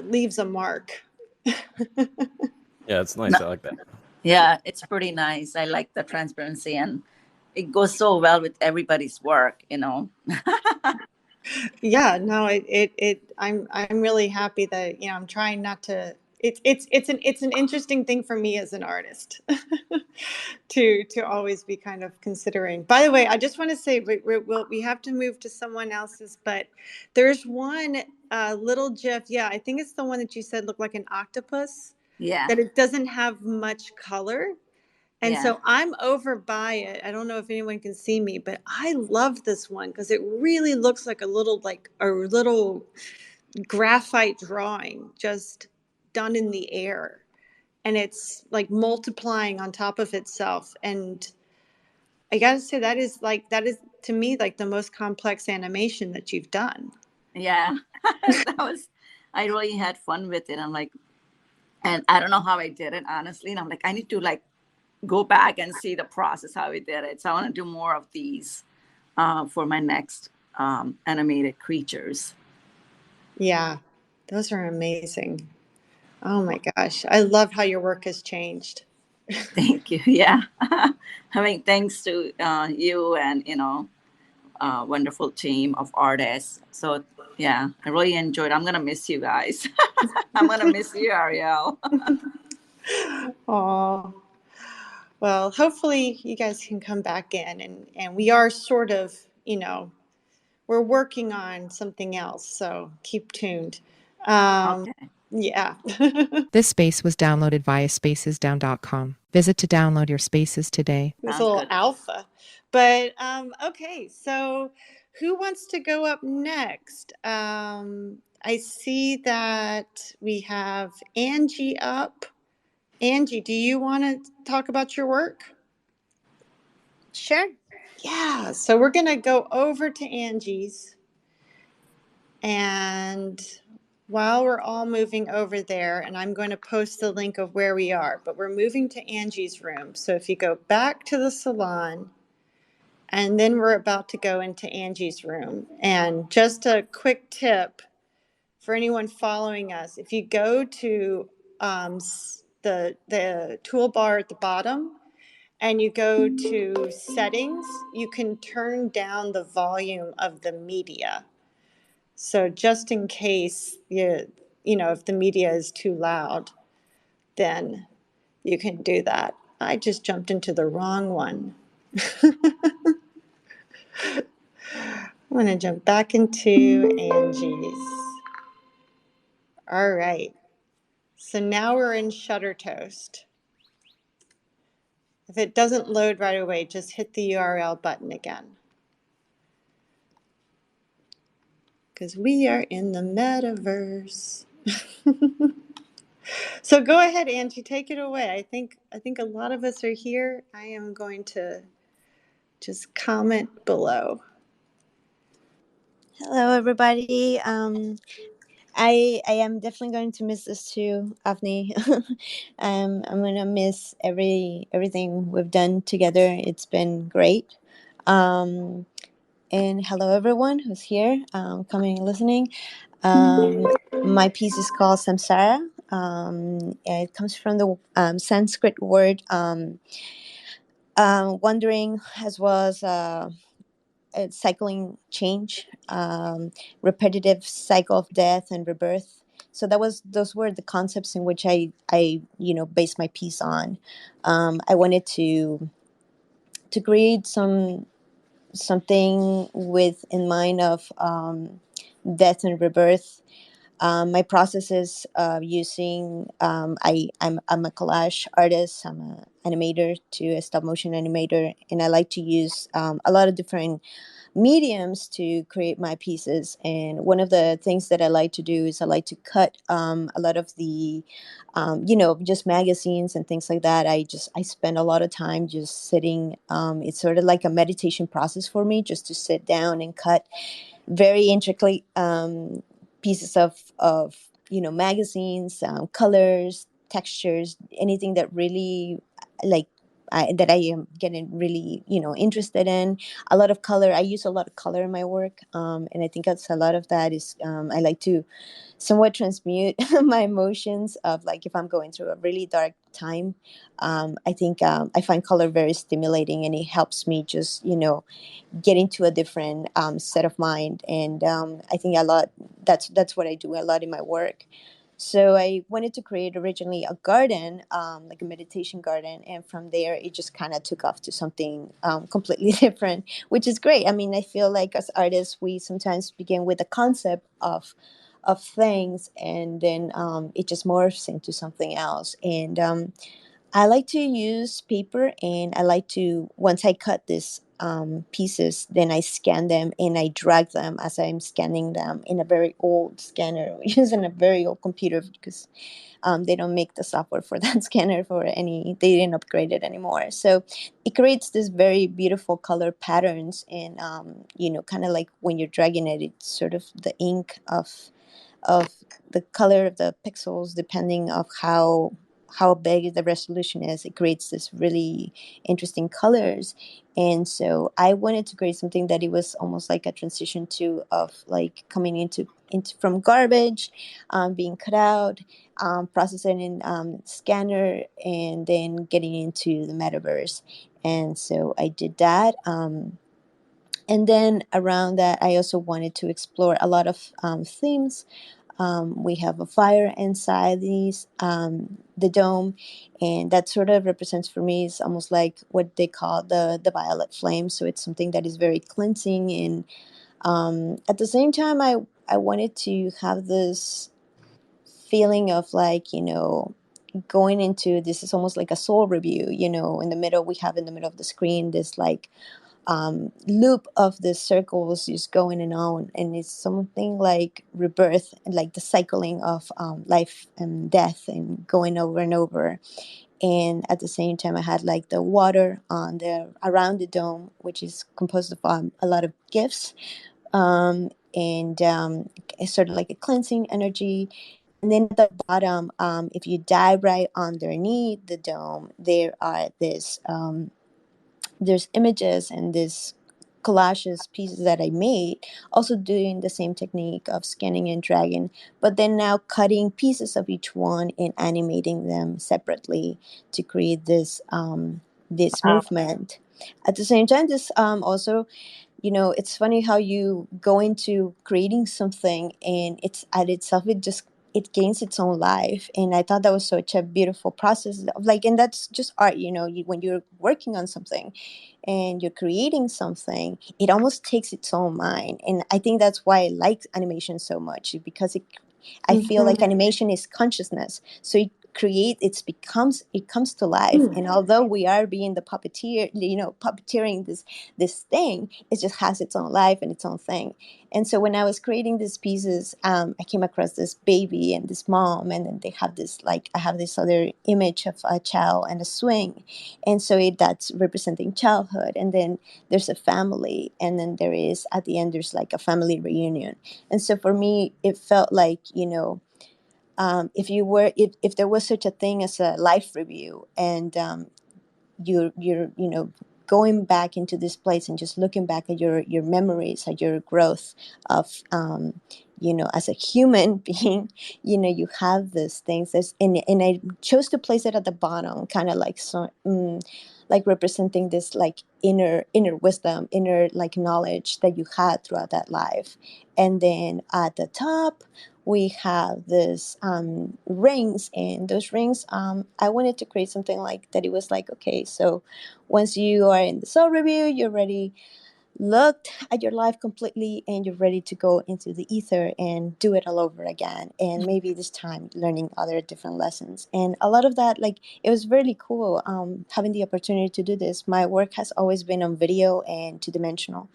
leaves a mark. Yeah, it's nice. I like that. Yeah, it's pretty nice. I like the transparency, and it goes so well with everybody's work. Yeah, no, I'm really happy that I'm trying not to. It's an interesting thing for me as an artist to always be kind of considering. By the way, I just want to say we have to move to someone else's, but there's one little GIF. Yeah, I think it's the one that you said looked like an octopus. Yeah. That it doesn't have much color. And Yeah. so I'm over by it. I don't know if anyone can see me, but I love this one because it really looks like a little graphite drawing just done in the air. And it's like multiplying on top of itself. And I got to say, that is to me like the most complex animation that you've done. Yeah. I really had fun with it. I'm like, and I don't know how I did it, honestly. And I'm like, I need to like go back and see the process, how we did it. So I want to do more of these for my next animated creatures. Yeah, those are amazing. Oh my gosh. I love how your work has changed. Thank you. Yeah. I mean, thanks to you and, wonderful team of artists. So, yeah, I really enjoyed it. I'm going to miss you guys. I'm going to miss you, Ariel. Oh, well, hopefully you guys can come back in and we are sort of, we're working on something else. So keep tuned. Okay. Yeah. This space was downloaded via spacesdown.com. Visit to download your spaces today. It was a Sounds little good. alpha. But okay, so who wants to go up next? I see that we have Angie up. Angie, do you want to talk about your work? Sure. Yeah, so we're going to go over to Angie's. And while we're all moving over there, and I'm going to post the link of where we are, but we're moving to Angie's room. So if you go back to the salon, and then we're about to go into Angie's room. And just a quick tip for anyone following us, if you go to the toolbar at the bottom, and you go to settings, you can turn down the volume of the media. So just in case if the media is too loud, then you can do that. I just jumped into the wrong one. I'm going to jump back into Angie's. All right. So now we're in Shutter Toast. If it doesn't load right away, just hit the URL button again. Because we are in the metaverse. So go ahead, Angie, take it away. I think a lot of us are here. I am going to just comment below. Hello, everybody. I am definitely going to miss this too, Avni. I'm gonna miss everything we've done together. It's been great. And hello, everyone who's here, coming and listening. My piece is called Samsara. It comes from the Sanskrit word wandering, as well as cycling change, repetitive cycle of death and rebirth. So those were the concepts in which I based my piece on. I wanted to create something with in mind of death and rebirth. My process is using I'm a collage artist. I'm an animator to a stop motion animator, and I like to use a lot of different mediums to create my pieces. And one of the things that I like to do is I like to cut a lot of the just magazines and things like that. I spend a lot of time just sitting. It's sort of like a meditation process for me, just to sit down and cut very intricately pieces of magazines, colors, textures, anything that really like that I am getting really interested in. A lot of color. I use a lot of color in my work, and I think that's a lot of that is I like to somewhat transmute my emotions of, like, if I'm going through a really dark time. I think I find color very stimulating, and it helps me just get into a different set of mind. And I think a lot that's what I do a lot in my work. So I wanted to create originally a garden, like a meditation garden, and from there it just kind of took off to something completely different, which is great. I mean, I feel like as artists, we sometimes begin with a concept of things, and then it just morphs into something else. And I like to use paper, and I like to, once I cut this pieces, then I scan them and I drag them as I'm scanning them in a very old scanner, using a very old computer, because they don't make the software for that scanner for any, they didn't upgrade it anymore. So it creates this very beautiful color patterns, and kind of like when you're dragging it, it's sort of the ink of the color of the pixels, depending of how big the resolution is, it creates this really interesting colors. And so I wanted to create something that it was almost like a transition to, of like coming into from garbage, being cut out, processing in scanner, and then getting into the metaverse. And so I did that. And then around that, I also wanted to explore a lot of themes. We have a fire inside the dome, and that sort of represents for me is almost like what they call the violet flame. So it's something that is very cleansing, and at the same time, I wanted to have this feeling of like, going into this is almost like a soul review. In the middle, we have in the middle of the screen this like loop of the circles just going and on, and it's something like rebirth, like the cycling of life and death, and going over and over. And at the same time, I had like the water on the around the dome, which is composed of a lot of gifts, and it's sort of like a cleansing energy. And then at the bottom, if you dive right underneath the dome, there are this there's images and this collages pieces that I made, also doing the same technique of scanning and dragging, but then now cutting pieces of each one and animating them separately to create this movement. At the same time, this also, it's funny how you go into creating something and it's at itself, it gains its own life. And I thought that was such a beautiful process of like, and that's just art, when you're working on something and you're creating something, it almost takes its own mind. And I think that's why I like animation so much, because I feel like animation is consciousness. So it comes to life. And although we are being the puppeteer, puppeteering this thing, it just has its own life and its own thing. And so when I was creating these pieces, I came across this baby and this mom, and then they have this, like, I have this other image of a child and a swing. And so that's representing childhood. And then there's a family, and then there is, at the end, there's like a family reunion. And so for me, it felt like, if there was such a thing as a life review, and you're going back into this place and just looking back at your memories, at your growth of as a human being, you have these things. And I chose to place it at the bottom, kind of like like representing this like inner wisdom, inner like knowledge that you had throughout that life. And then at the top we have this rings, and those rings, I wanted to create something like that. It was like, okay, so once you are in the soul review, you're ready, looked at your life completely, and you're ready to go into the ether and do it all over again, and maybe this time learning other different lessons. And a lot of that, like, it was really cool having the opportunity to do this. My work has always been on video and two-dimensional,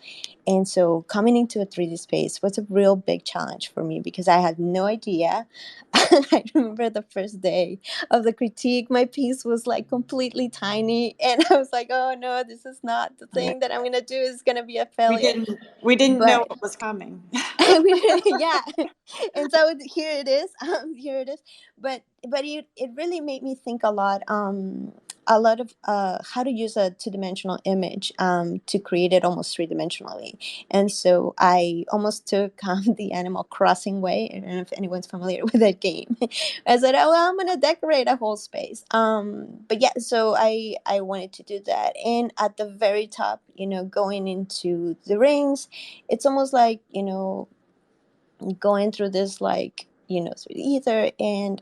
and so coming into a 3D space was a real big challenge for me, because I had no idea. I remember the first day of the critique, my piece was like completely tiny, and I was like, oh no, this is not the Yeah. thing that I'm gonna do. It's gonna be a We failure. didn't know But what was coming. yeah, and so here it is. Here it is. But it really made me think a lot of how to use a two-dimensional image to create it almost three-dimensionally. And so I almost took the Animal Crossing way. I don't know if anyone's familiar with that game. I said, oh, well, I'm gonna decorate a whole space. But yeah, so I wanted to do that. And at the very top, going into the rings, it's almost like, going through this, like, through the ether. And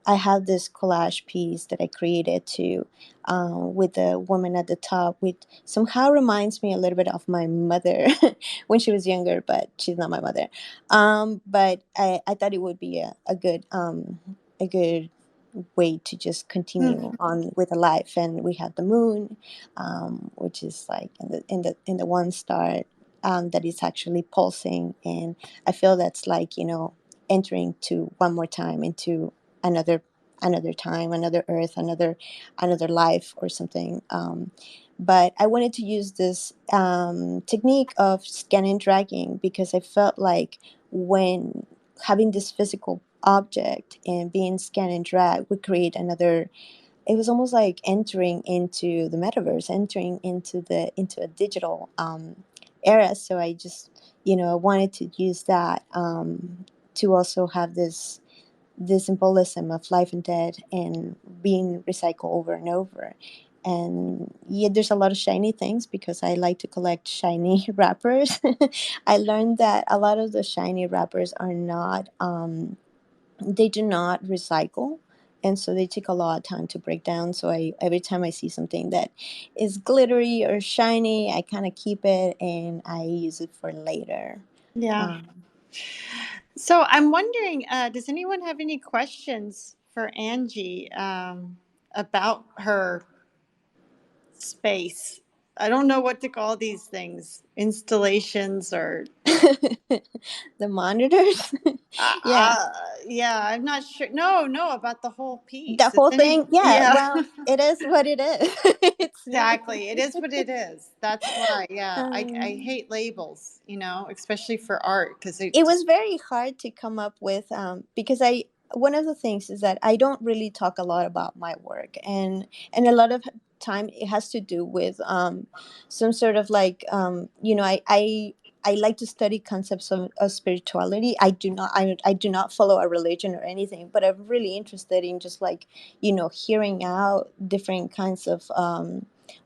I have this collage piece that I created too, with the woman at the top, which somehow reminds me a little bit of my mother when she was younger, but she's not my mother. But I thought it would be a good way to just continue on with a life. And we have the moon, which is like in the one star that is actually pulsing, and I feel that's like, entering to one more time into another time, another earth, another life or something. But I wanted to use this technique of scan and dragging because I felt like when having this physical object and being scanned and dragged would create another. It was almost like entering into the metaverse, entering into a digital era. So I just, I wanted to use that to also have this symbolism of life and death and being recycled over and over. And yeah, there's a lot of shiny things because I like to collect shiny wrappers. I learned that a lot of the shiny wrappers are not, they do not recycle. And so they take a lot of time to break down. So every time I see something that is glittery or shiny, I kind of keep it and I use it for later. Yeah. So I'm wondering, does anyone have any questions for Angie about her space? I don't know what to call these things, installations or The monitors. Yeah. yeah, I'm not sure. No, about the whole piece. The Does whole any? thing, yeah. Yeah, Well, it is what it is. It's exactly. It is what it is. That's why. Yeah, I um, hate labels, especially for art because it it just was very hard to come up with because I one of the things is that I don't really talk a lot about my work, and a lot of time it has to do with some sort of like I like to study concepts of spirituality. I do not follow a religion or anything, but I'm really interested in just like hearing out different kinds of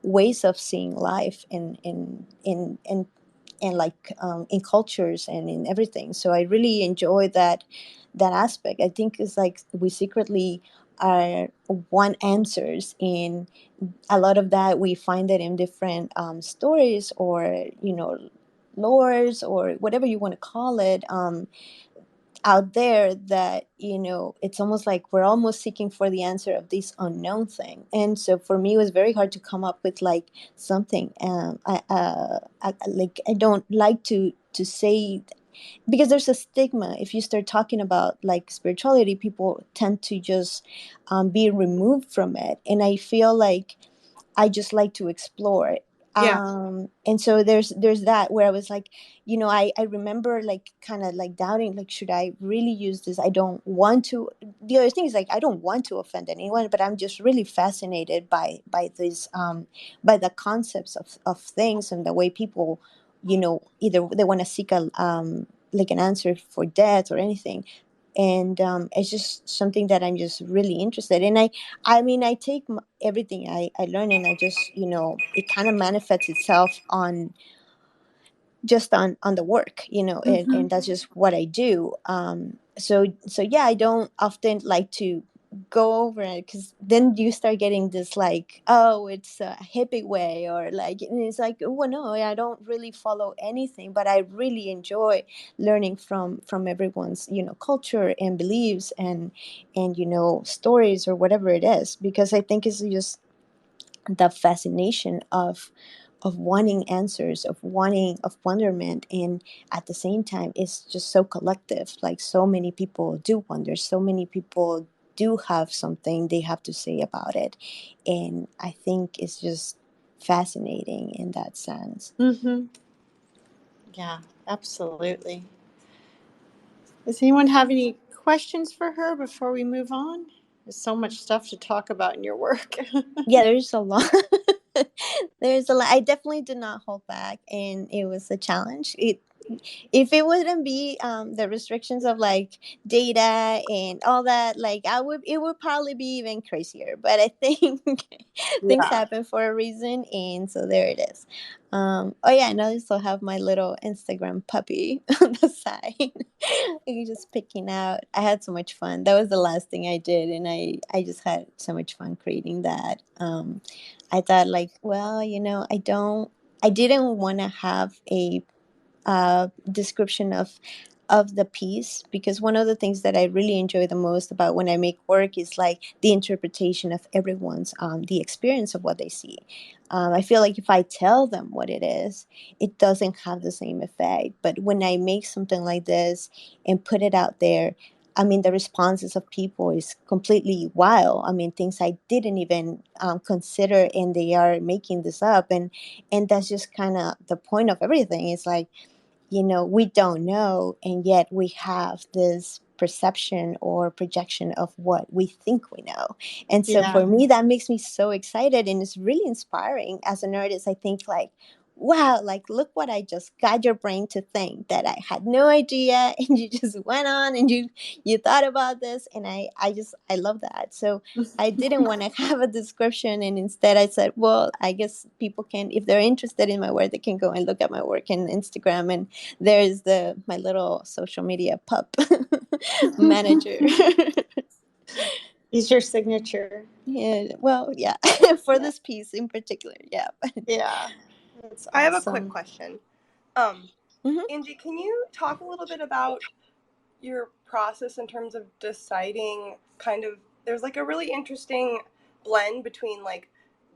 ways of seeing life and like in cultures and in everything. So I really enjoy that aspect. I think it's like we secretly are want answers in a lot of that. We find it in different stories or lores or whatever you want to call it. Out there that it's almost like we're almost seeking for the answer of this unknown thing. And so for me it was very hard to come up with like something. Like I don't like to say, because there's a stigma if you start talking about like spirituality, people tend to just be removed from it, and I feel like I just like to explore it. yeah, And so there's that where I was like, I remember like kind of like doubting, like, should I really use this? I don't want to. The other thing is like, I don't want to offend anyone, but I'm just really fascinated by this, by the concepts of things and the way people, either they want to seek a like an answer for death or anything. And it's just something that I'm just really interested in. I mean, I take everything I learn, and I just, it kind of manifests itself on just on the work, and that's just what I do. So yeah, I don't often like to go over it because then you start getting this like, oh, it's a hippie way, or like, and it's like, well, no, I don't really follow anything, but I really enjoy learning from everyone's culture and beliefs and stories or whatever it is, because I think it's just the fascination of wanting answers, of wonderment, and at the same time it's just so collective. Like, so many people do wonder, so many people do have something they have to say about it, and I think it's just fascinating in that sense. yeah, absolutely. Does anyone have any questions for her before we move on? There's so much stuff to talk about in your work. Yeah, there's a lot. There's a lot. I definitely did not hold back, and it was a challenge. If it wouldn't be the restrictions of like data and all that, like it would probably be even crazier. But I think things Yeah. happen for a reason, and so there it is. Oh yeah, and I also have my little Instagram puppy on the side. He's just picking out. I had so much fun. That was the last thing I did, and I just had so much fun creating that. I thought like, well, I didn't want to have description of the piece, because one of the things that I really enjoy the most about when I make work is like the interpretation of everyone's the experience of what they see. I feel like if I tell them what it is, it doesn't have the same effect. But when I make something like this and put it out there, I mean, the responses of people is completely wild. I mean, things I didn't even consider, and they are making this up, and that's just kind of the point of everything. It's like, we don't know, and yet we have this perception or projection of what we think we know. And so Yeah. for me, that makes me so excited, and it's really inspiring as an artist. I think like, wow, like look what I just got your brain to think that I had no idea, and you just went on and you thought about this, and I love that. So I didn't want to have a description, and instead I said, well, I guess people can, if they're interested in my work, they can go and look at my work in Instagram, and there's my little social media pup manager. He's your signature. Yeah, well, yeah, for this piece in particular, yeah. Yeah. That's I have a awesome. quick question. Um, Mhm. Angie, can you talk a little bit about your process in terms of deciding kind of, there's like a really interesting blend between like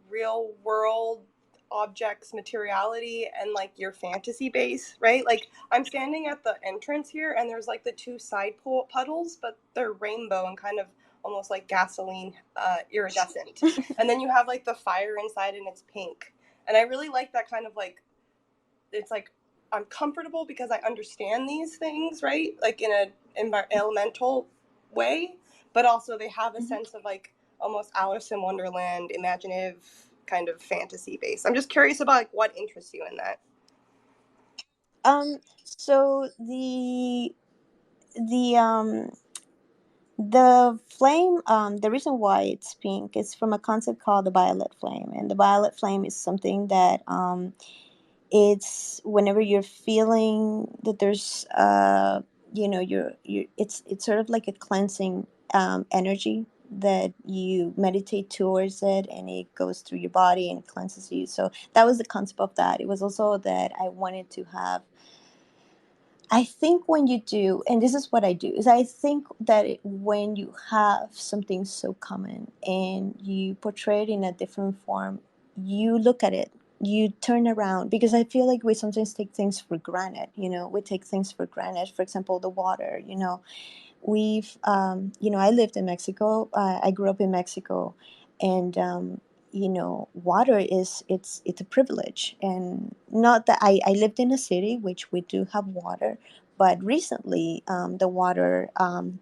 real world objects materiality and like your fantasy base, right? Like I'm standing at the entrance here and there's like the two side puddles, but they're rainbow and kind of almost like gasoline iridescent. And then you have like the fire inside and it's pink. And I really like that kind of like, it's like I'm comfortable because I understand these things, right? Like in an elemental way, but also they have a sense of like almost Alice in Wonderland, imaginative kind of fantasy base. I'm just curious about like what interests you in that. So the the flame, the reason why it's pink is from a concept called the violet flame, and the violet flame is something that it's whenever you're feeling that there's you're it's sort of like a cleansing energy that you meditate towards it, and it goes through your body and cleanses you. So that was the concept of that. It was also that I wanted to have, I think when you do, and this is what I do, is I think that when you have something so common and you portray it in a different form, you look at it, you turn around, because I feel like we sometimes take things for granted. We take things for granted. For example, the water. We've I lived in Mexico. I grew up in Mexico, and water is it's a privilege. And not that I lived in a city which we do have water, but recently the water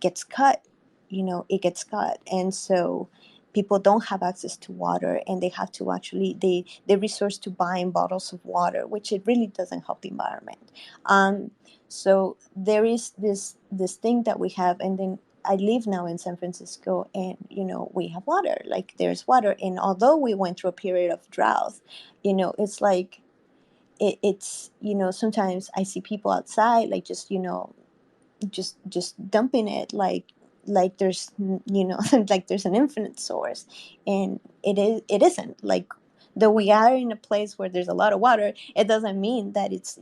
gets cut. It gets cut, and so people don't have access to water, and they have to actually they resource to buying bottles of water, which it really doesn't help the environment. So there is this thing that we have, and then I live now in San Francisco, and we have water. Like there's water, and although we went through a period of drought, it's like it's sometimes I see people outside like just dumping it like there's like there's an infinite source, and it isn't. Like, though we are in a place where there's a lot of water, it doesn't mean that it's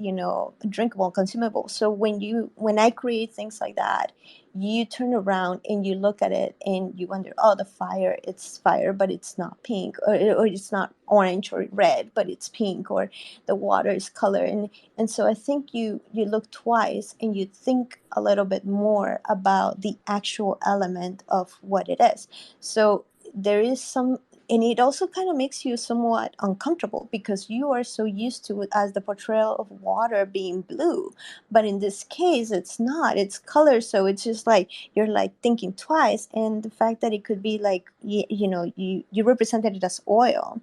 drinkable, consumable. So when I create things like that, you turn around and you look at it and you wonder, oh, the fire, it's fire, but it's not pink, or it's not orange or red, but it's pink, or the water is color. And so I think you look twice and you think a little bit more about the actual element of what it is. So there is some, and it also kind of makes you somewhat uncomfortable because you are so used to it as the portrayal of water being blue. But in this case, it's not, it's color. So it's just like, you're like thinking twice. And the fact that it could be like, you represented it as oil.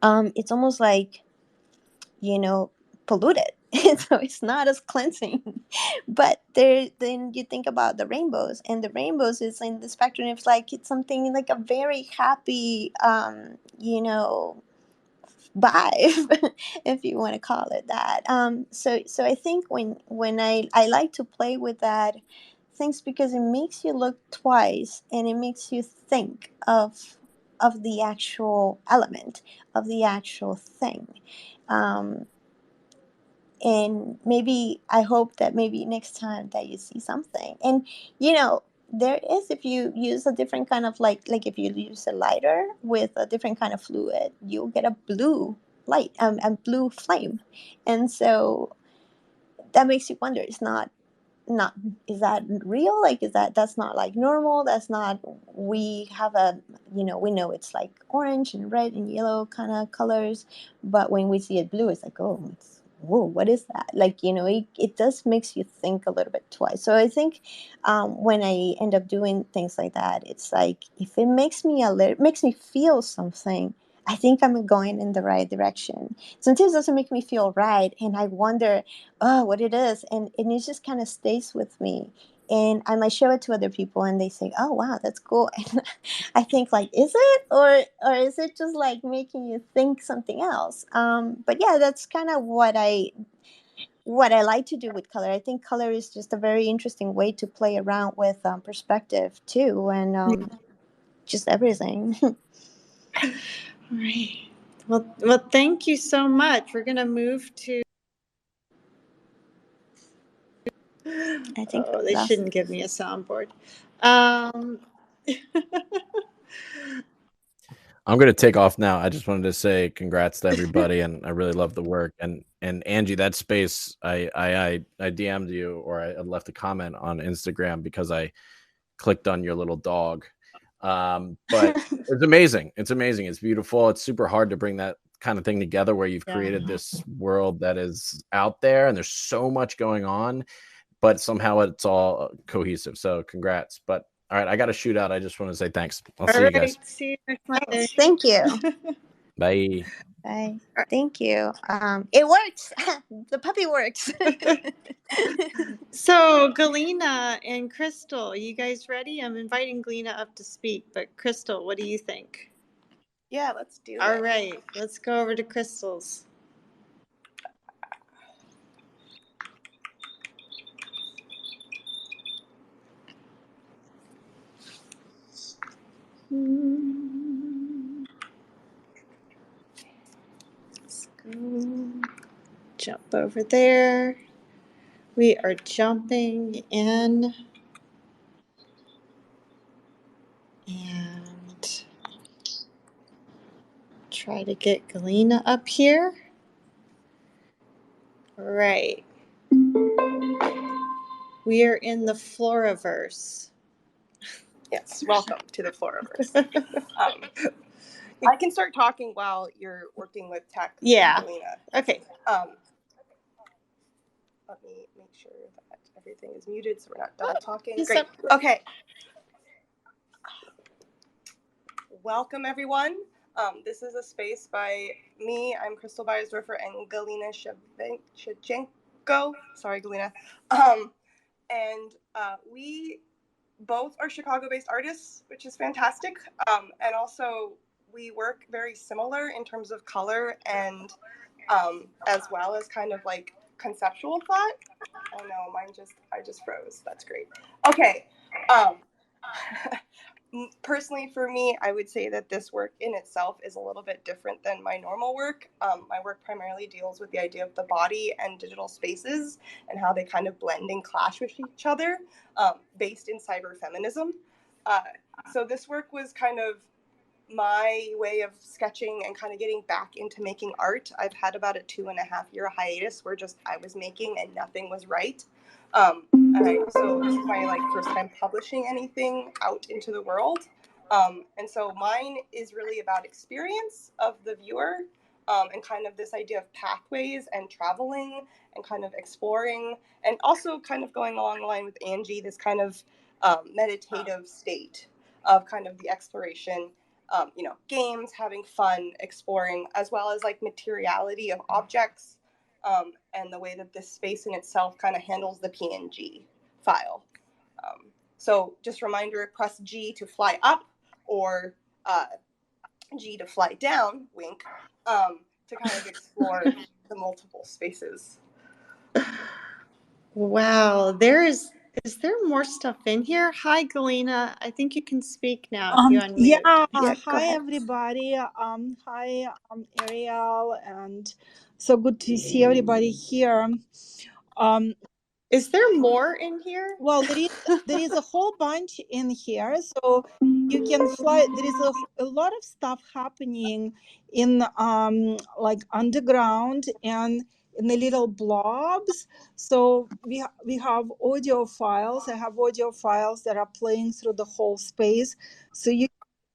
It's almost like, polluted. So it's not as cleansing. But then you think about the rainbows, and the rainbows is in the spectrum. It's like it's something like a very happy vibe, if you want to call it that. So I think when I like to play with that things, because it makes you look twice, and it makes you think of the actual element, of the actual thing. um and maybe I hope that maybe next time that you see something. And you know, there is, if you use a different kind of like if you use a lighter with a different kind of fluid, you'll get a blue light, a blue flame. And so that makes you wonder, it's not is that real, like is that's not like normal, that's not, we have a, you know, we know it's like orange and red and yellow kind of colors, but when we see it blue, it's like, oh, it's, whoa, what is that, like, you know, it does makes you think a little bit twice. So I think when I end up doing things like that, it's like if it makes me a little, makes me feel something, I think I'm going in the right direction. Sometimes it doesn't make me feel right, and I wonder, oh, what it is, and it just kind of stays with me. And I might show it to other people, and they say, "Oh, wow, that's cool." And I think, like, is it, or is it just like making you think something else? But yeah, that's kind of what I like to do with color. I think color is just a very interesting way to play around with perspective too, and just everything. All right. Well, thank you so much. We're gonna move to. I think They that's shouldn't give me a soundboard. Um, I'm gonna take off now. I just wanted to say congrats to everybody, and I really love the work. And Angie, that space, I DM'd you, or I left a comment on Instagram because I clicked on your little dog. But it's amazing. It's amazing. It's beautiful. It's super hard to bring that kind of thing together where you've created this world that is out there, and there's so much going on, but somehow it's all cohesive. So congrats. But all right, I got to shoot out. I just want to say thanks. I'll see you guys. See you next Monday. Thank you. Bye. Bye. Thank you. It works. The puppy works. So, Galina and Crystal, you guys ready? I'm inviting Galina up to speak, but Crystal, what do you think? Yeah, let's do it. All right, let's go over to Crystal's. Let's go. Jump over there. We are jumping in. And try to get Galina up here. All right. We are in the Floraverse. Yes, welcome to the Floraverse. I can start talking while you're working with tech. Yeah. Galina. Okay. Let me make sure that everything is muted so we're not double talking. Great. Okay. Welcome, everyone. This is a space by me. I'm Crystal Beiersdorfer and Galina Shevchenko. Sorry, Galina. And we both are Chicago-based artists, which is fantastic. And also, we work very similar in terms of color and as well as kind of like conceptual thought. Oh no, I just froze. That's great. Okay. Personally, for me, I would say that this work in itself is a little bit different than my normal work. My work primarily deals with the idea of the body and digital spaces and how they kind of blend and clash with each other, based in cyberfeminism. So this work was kind of my way of sketching and kind of getting back into making art. I've had about a 2.5-year hiatus where just I was making and nothing was right. So this is my first time publishing anything out into the world. And so mine is really about experience of the viewer, and kind of this idea of pathways and traveling and kind of exploring, and also kind of going along the line with Angie, this kind of meditative state of kind of the exploration, games, having fun, exploring, as well as materiality of objects, and the way that this space in itself kind of handles the PNG file. So just a reminder, press G to fly up, or G to fly down, wink, to kind of explore the multiple spaces. Wow, there is Is there more stuff in here? Hi, Galina. I think you can speak now if you unmute. Yeah, Yeah, go hi ahead. everybody. Hi, Ariel, and so good to see everybody here. Um, Is there more in here? well, there is a whole bunch in here, so you can fly. There is a lot of stuff happening in like underground and in the little blobs. So we have audio files. I have audio files that are playing through the whole space. So you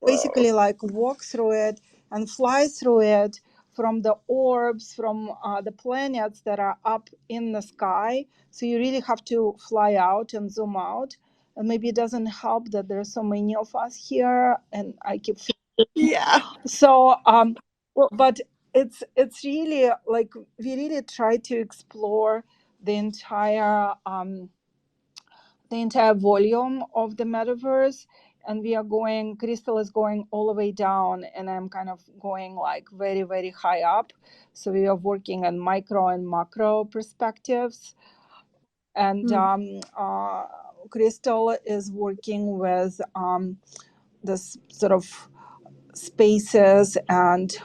basically like walk through it and fly through it from the orbs, from the planets that are up in the sky. So you really have to fly out and zoom out. And maybe it doesn't help that there's so many of us here, and I keep Yeah. so well, but it's really like we really try to explore the entire volume of the metaverse, and we are going, Crystal is going all the way down, and I'm kind of going like very, very high up. So we are working on micro and macro perspectives. And Crystal is working with this sort of spaces and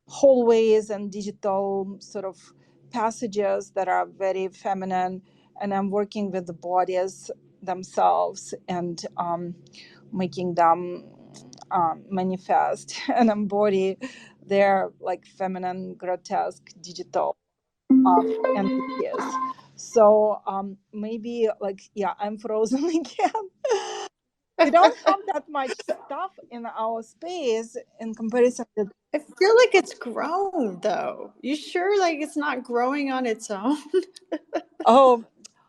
hallways and digital sort of passages that are very feminine, and I'm working with the bodies themselves and making them manifest and embody their like feminine, grotesque digital entities. So maybe like, yeah, I'm frozen again. We don't have that much stuff in our space in comparison to. I feel like it's grown though. You sure like it's not growing on its own? Oh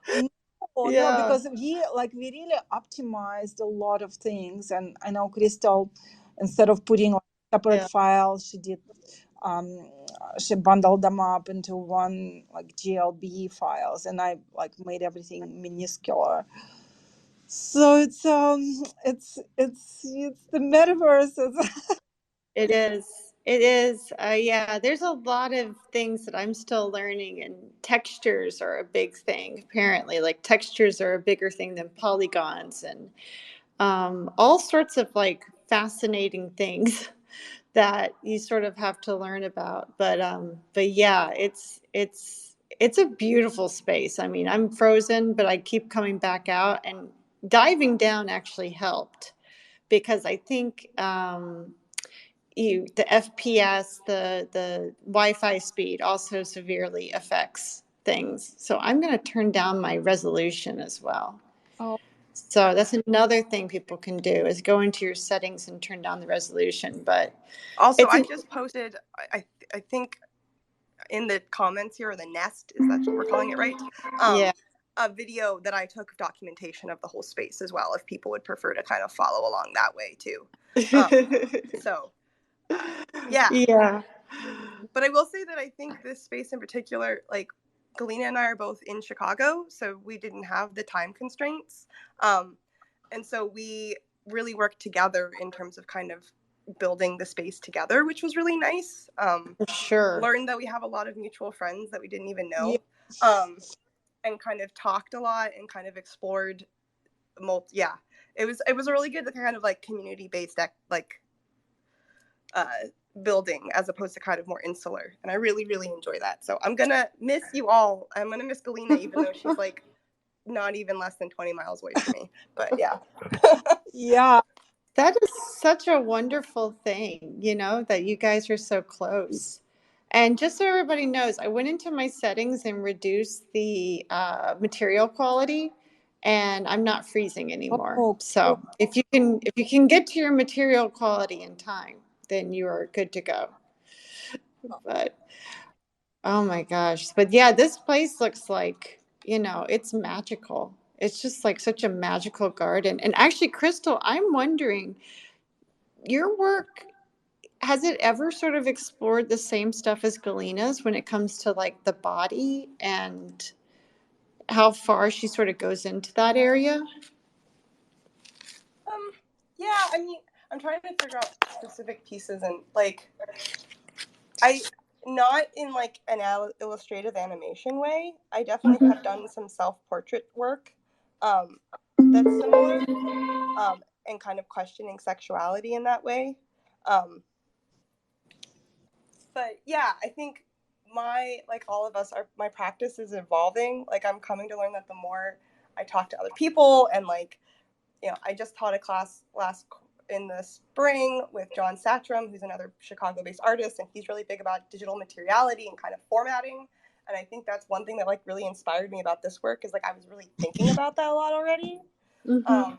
no, no, Yeah. because we really optimized a lot of things, and I know Crystal, instead of putting like separate files, she did she bundled them up into one like GLB files, and I like made everything minuscule. So it's the metaverse. It is. It is. Yeah, there's a lot of things that I'm still learning, and textures are a big thing, apparently. Like, textures are a bigger thing than polygons, and all sorts of like fascinating things that you sort of have to learn about. But yeah, it's a beautiful space. I mean, I'm frozen, but I keep coming back out, and diving down actually helped because I think the FPS, the Wi-Fi speed also severely affects things. So I'm going to turn down my resolution as well. Oh. So that's another thing people can do is go into your settings and turn down the resolution. But also, I just posted, I think in the comments here, or the nest, is that what we're calling it, right? Yeah. A video that I took of documentation of the whole space as well, if people would prefer to kind of follow along that way too. So yeah. Yeah. But I will say that I think this space in particular, like Galina and I are both in Chicago, so we didn't have the time constraints. And so we really worked together in terms of kind of building the space together, which was really nice. For sure. Learned that we have a lot of mutual friends that we didn't even know. Yeah. And kind of talked a lot and kind of explored it was a really good kind of like community-based like building, as opposed to kind of more insular, and I really, really enjoy that. So I'm gonna miss you all. I'm gonna miss Galina, even though she's like not even less than 20 miles away from me. But yeah. Yeah, that is such a wonderful thing, you know, that you guys are so close. And just so everybody knows, I went into my settings and reduced the material quality, and I'm not freezing anymore. Oh, so if you can get to your material quality in time, then you are good to go. But oh my gosh. But yeah, this place looks like, you know, it's magical. It's just like such a magical garden. And actually, Crystal, I'm wondering, your work, has it ever sort of explored the same stuff as Galina's when it comes to like the body and how far she sort of goes into that area? Yeah, I mean, I'm trying to figure out specific pieces, and like not in like an illustrative animation way. I definitely have done some self-portrait work, that's similar, and kind of questioning sexuality in that way. But yeah, I think like all of us, my practice is evolving. Like I'm coming to learn that the more I talk to other people, and like, I just taught a class in the spring with John Satram, who's another Chicago-based artist, and he's really big about digital materiality and kind of formatting. And I think that's one thing that like really inspired me about this work, is like I was really thinking about that a lot already. Mm-hmm.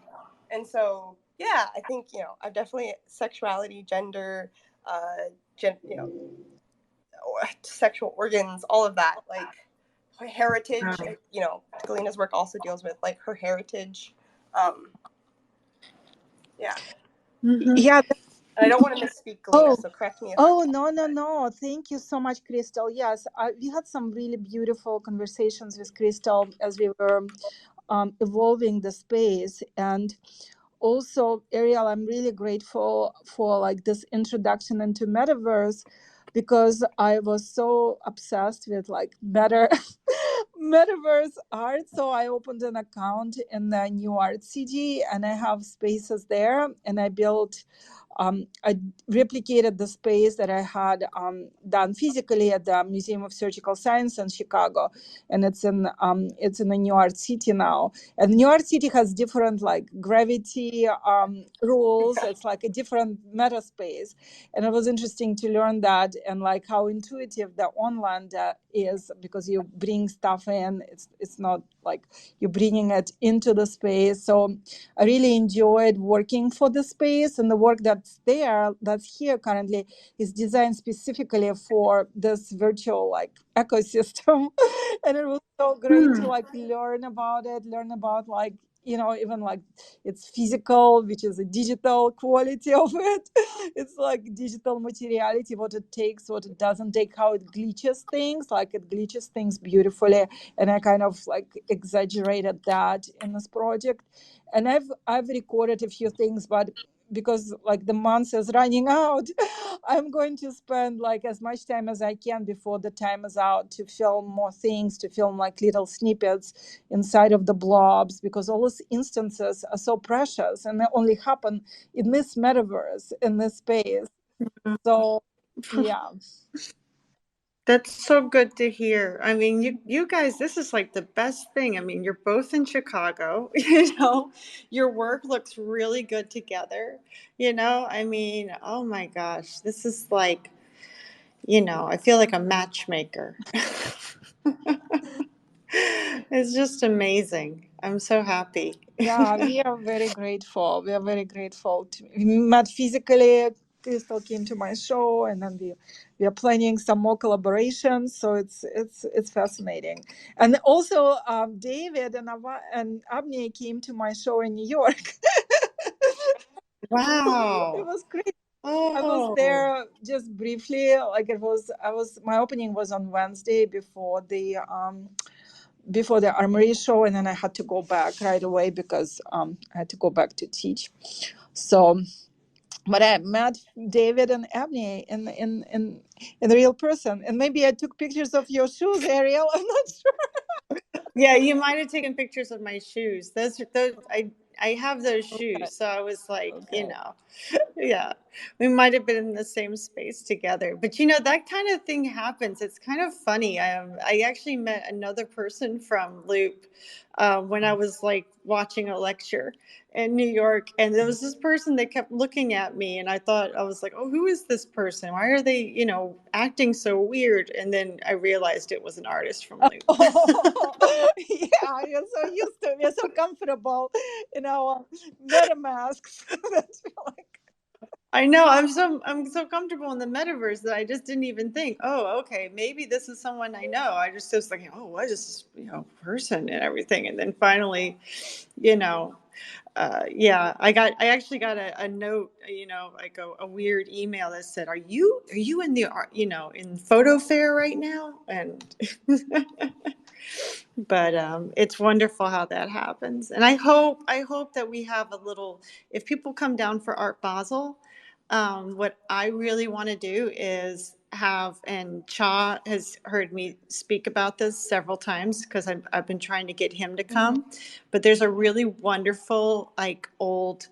And so yeah, I think I've definitely sexuality, gender, sexual organs, all of that, like her heritage. Galina's work also deals with like her heritage. Yeah. Mm-hmm. Yeah. And I don't want to misspeak, Galina, so correct me if I'm wrong. No. Thank you so much, Crystal. Yes, we had some really beautiful conversations with Crystal as we were evolving the space. And also, Ariel, I'm really grateful for like this introduction into metaverse, because I was so obsessed with like metaverse art. So I opened an account in the New Art City, and I have spaces there, and I built I replicated the space that I had done physically at the Museum of Surgical Science in Chicago, and it's in the New Art City now. And New York City has different like gravity rules. It's like a different meta space. And it was interesting to learn that, and like how intuitive the online is, because you bring stuff in. It's not like you're bringing it into the space. So I really enjoyed working for the space, and the work that's here currently is designed specifically for this virtual like ecosystem. And it was so great to like learn about like even like its physical, which is a digital quality of it. It's like digital materiality, what it takes, what it doesn't take, how it glitches things, like it glitches things beautifully. And I kind of like exaggerated that in this project. And I've recorded a few things, but because like the month is running out, I'm going to spend like as much time as I can before the time is out to film more things, to film like little snippets inside of the blobs, because all these instances are so precious and they only happen in this metaverse, in this space. So yeah. That's so good to hear. I mean, you guys, this is like the best thing. I mean, you're both in Chicago, your work looks really good together. I mean, oh my gosh, this is like, I feel like a matchmaker. It's just amazing. I'm so happy. Yeah, we are very grateful. We are very grateful. We met physically. Crystal came to my show, and then we are planning some more collaborations. So it's fascinating. And also, David and Avani came to my show in New York. It Wow. was great. I was Oh. there just briefly. Like my opening was on Wednesday before the Armory show, and then I had to go back right away because I had to go back to teach. So, but I met David and Abney in real person, and maybe I took pictures of your shoes, Ariel. I'm not sure. Yeah, you might have taken pictures of my shoes. Those I have those shoes, so I was like, Okay. yeah, we might have been in the same space together. But that kind of thing happens. It's kind of funny. I actually met another person from Loop when I was like watching a lecture in New York, and there was this person that kept looking at me, and I was like, oh, who is this person? Why are they, acting so weird? And then I realized it was an artist from Loop. Yeah, you're so used to, we're so comfortable in our meta masks. That's like. I know. I'm so comfortable in the metaverse that I just didn't even think, oh, okay, maybe this is someone I know. I just was like, oh, what is this, person and everything. And then finally, yeah, I actually got a note, like a weird email that said, are you in the in photo fair right now? And but it's wonderful how that happens. And I hope that we have a little, if people come down for Art Basel, what I really want to do is have, and Cha has heard me speak about this several times because I've been trying to get him to come, but there's a really wonderful like old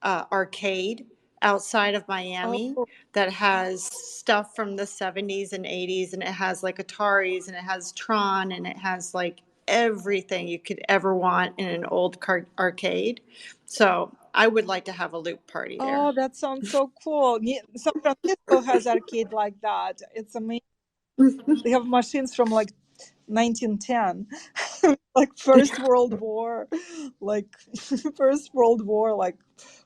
arcade outside of Miami Oh, that has stuff from the 70s and 80s, and it has like Ataris, and it has Tron, and it has like everything you could ever want in an old arcade. So I would like to have a loop party there. oh, that sounds so cool. San Francisco has arcade like that. It's amazing. They have machines from like 1910, like First World War, like First World War, like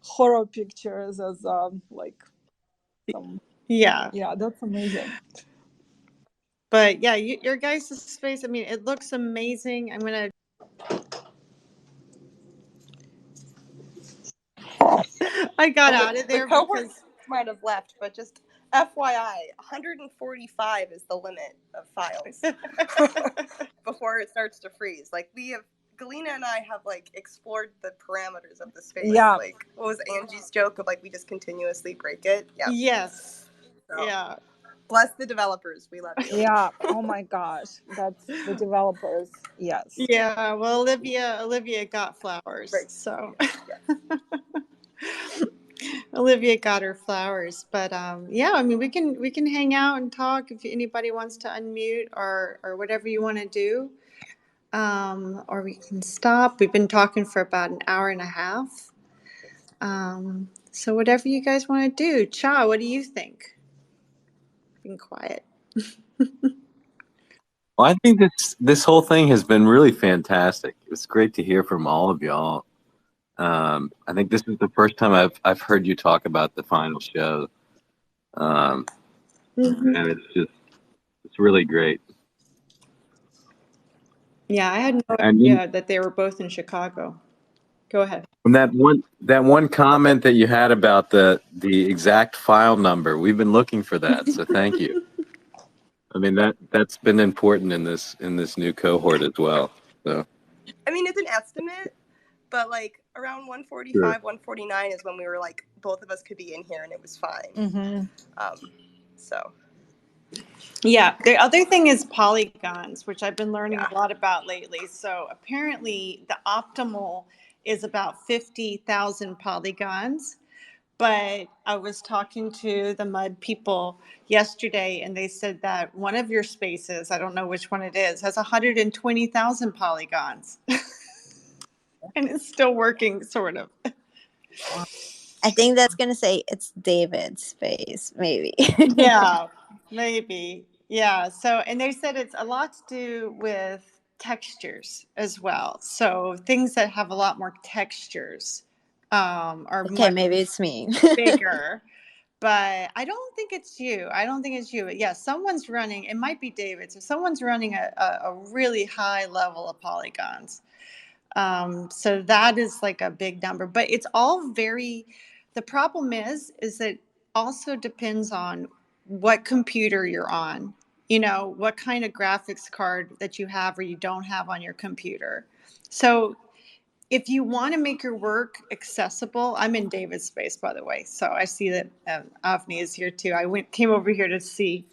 horror pictures as like some. Yeah. Yeah, that's amazing. But yeah, your guys' space, I mean, it looks amazing. I'm going to. I got out of there The cohort because. might have left, but just FYI, 145 is the limit of files before it starts to freeze. Like Galina and I have like explored the parameters of the space. Yeah. Like, what was Angie's joke of like we just continuously break it? Yeah. Yes. So, Yeah. bless the developers. We love you. Yeah. Oh my gosh, that's the developers. Yes. Yeah. Well, Olivia got flowers, Right. so. Olivia got her flowers, but yeah, I mean, we can hang out and talk if anybody wants to unmute or whatever you want to do, or we can stop. We've been talking for about an hour and a half, so whatever you guys want to do. Cha, what do you think? Being quiet. Well, I think this whole thing has been really fantastic. It's great to hear from all of y'all. I think this is the first time I've heard you talk about the final show, and it's really great. Yeah, I had no idea that they were both in Chicago. Go ahead. And that one comment that you had about the exact file number, we've been looking for that, so thank you. I mean, that's been important in this new cohort as well. So I mean, it's an estimate, but like around 145, sure. 149 is when we were like both of us could be in here and it was fine. Mm-hmm. So. Yeah, the other thing is polygons, which I've been learning a lot about lately. So apparently the optimal is about 50,000 polygons. But I was talking to the mud people yesterday, and they said that one of your spaces, I don't know which one it is, has 120,000 polygons. And it's still working, sort of. I think that's going to say it's David's space, maybe. Yeah, maybe. Yeah. So, and they said it's a lot to do with textures as well. So things that have a lot more textures are Okay, much maybe it's me. bigger. But I don't think it's you. I don't think it's you. But yeah, someone's running. It might be David. So someone's running a really high level of polygons. So that is like a big number. But it's all very. The problem is that also depends on what computer you're on. You know, what kind of graphics card that you have or you don't have on your computer. So if you want to make your work accessible, I'm in David's space, by the way. So I see that Avani is here too. I came over here to see.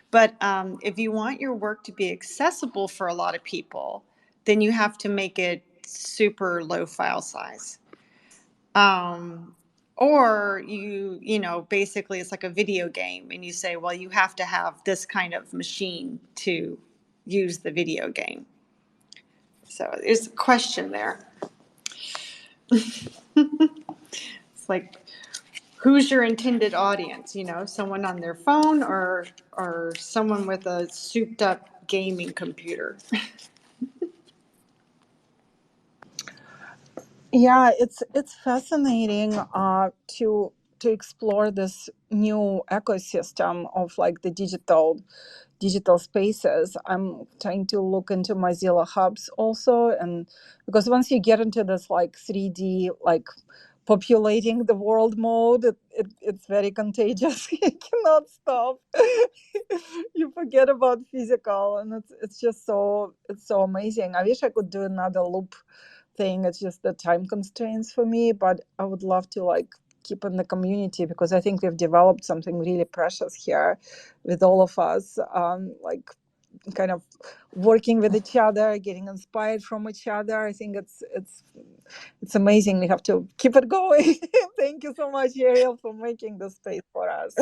But if you want your work to be accessible for a lot of people, then you have to make it super low file size. Or you know, basically it's like a video game and you say, well, you have to have this kind of machine to use the video game. So there's a question there. It's like, who's your intended audience? You know, someone on their phone or someone with a souped up gaming computer? Yeah, it's fascinating to explore this new ecosystem of like the digital spaces. I'm trying to look into Mozilla Hubs also, and because once you get into this like 3D like populating the world mode, it's very contagious. You cannot stop. You forget about physical, and it's just so amazing. I wish I could do another loop thing. It's just the time constraints for me, but I would love to like keep in the community, because I think we've developed something really precious here with all of us, like kind of working with each other, getting inspired from each other. I think it's amazing. We have to keep it going. Thank you so much, Ariel, for making this space for us.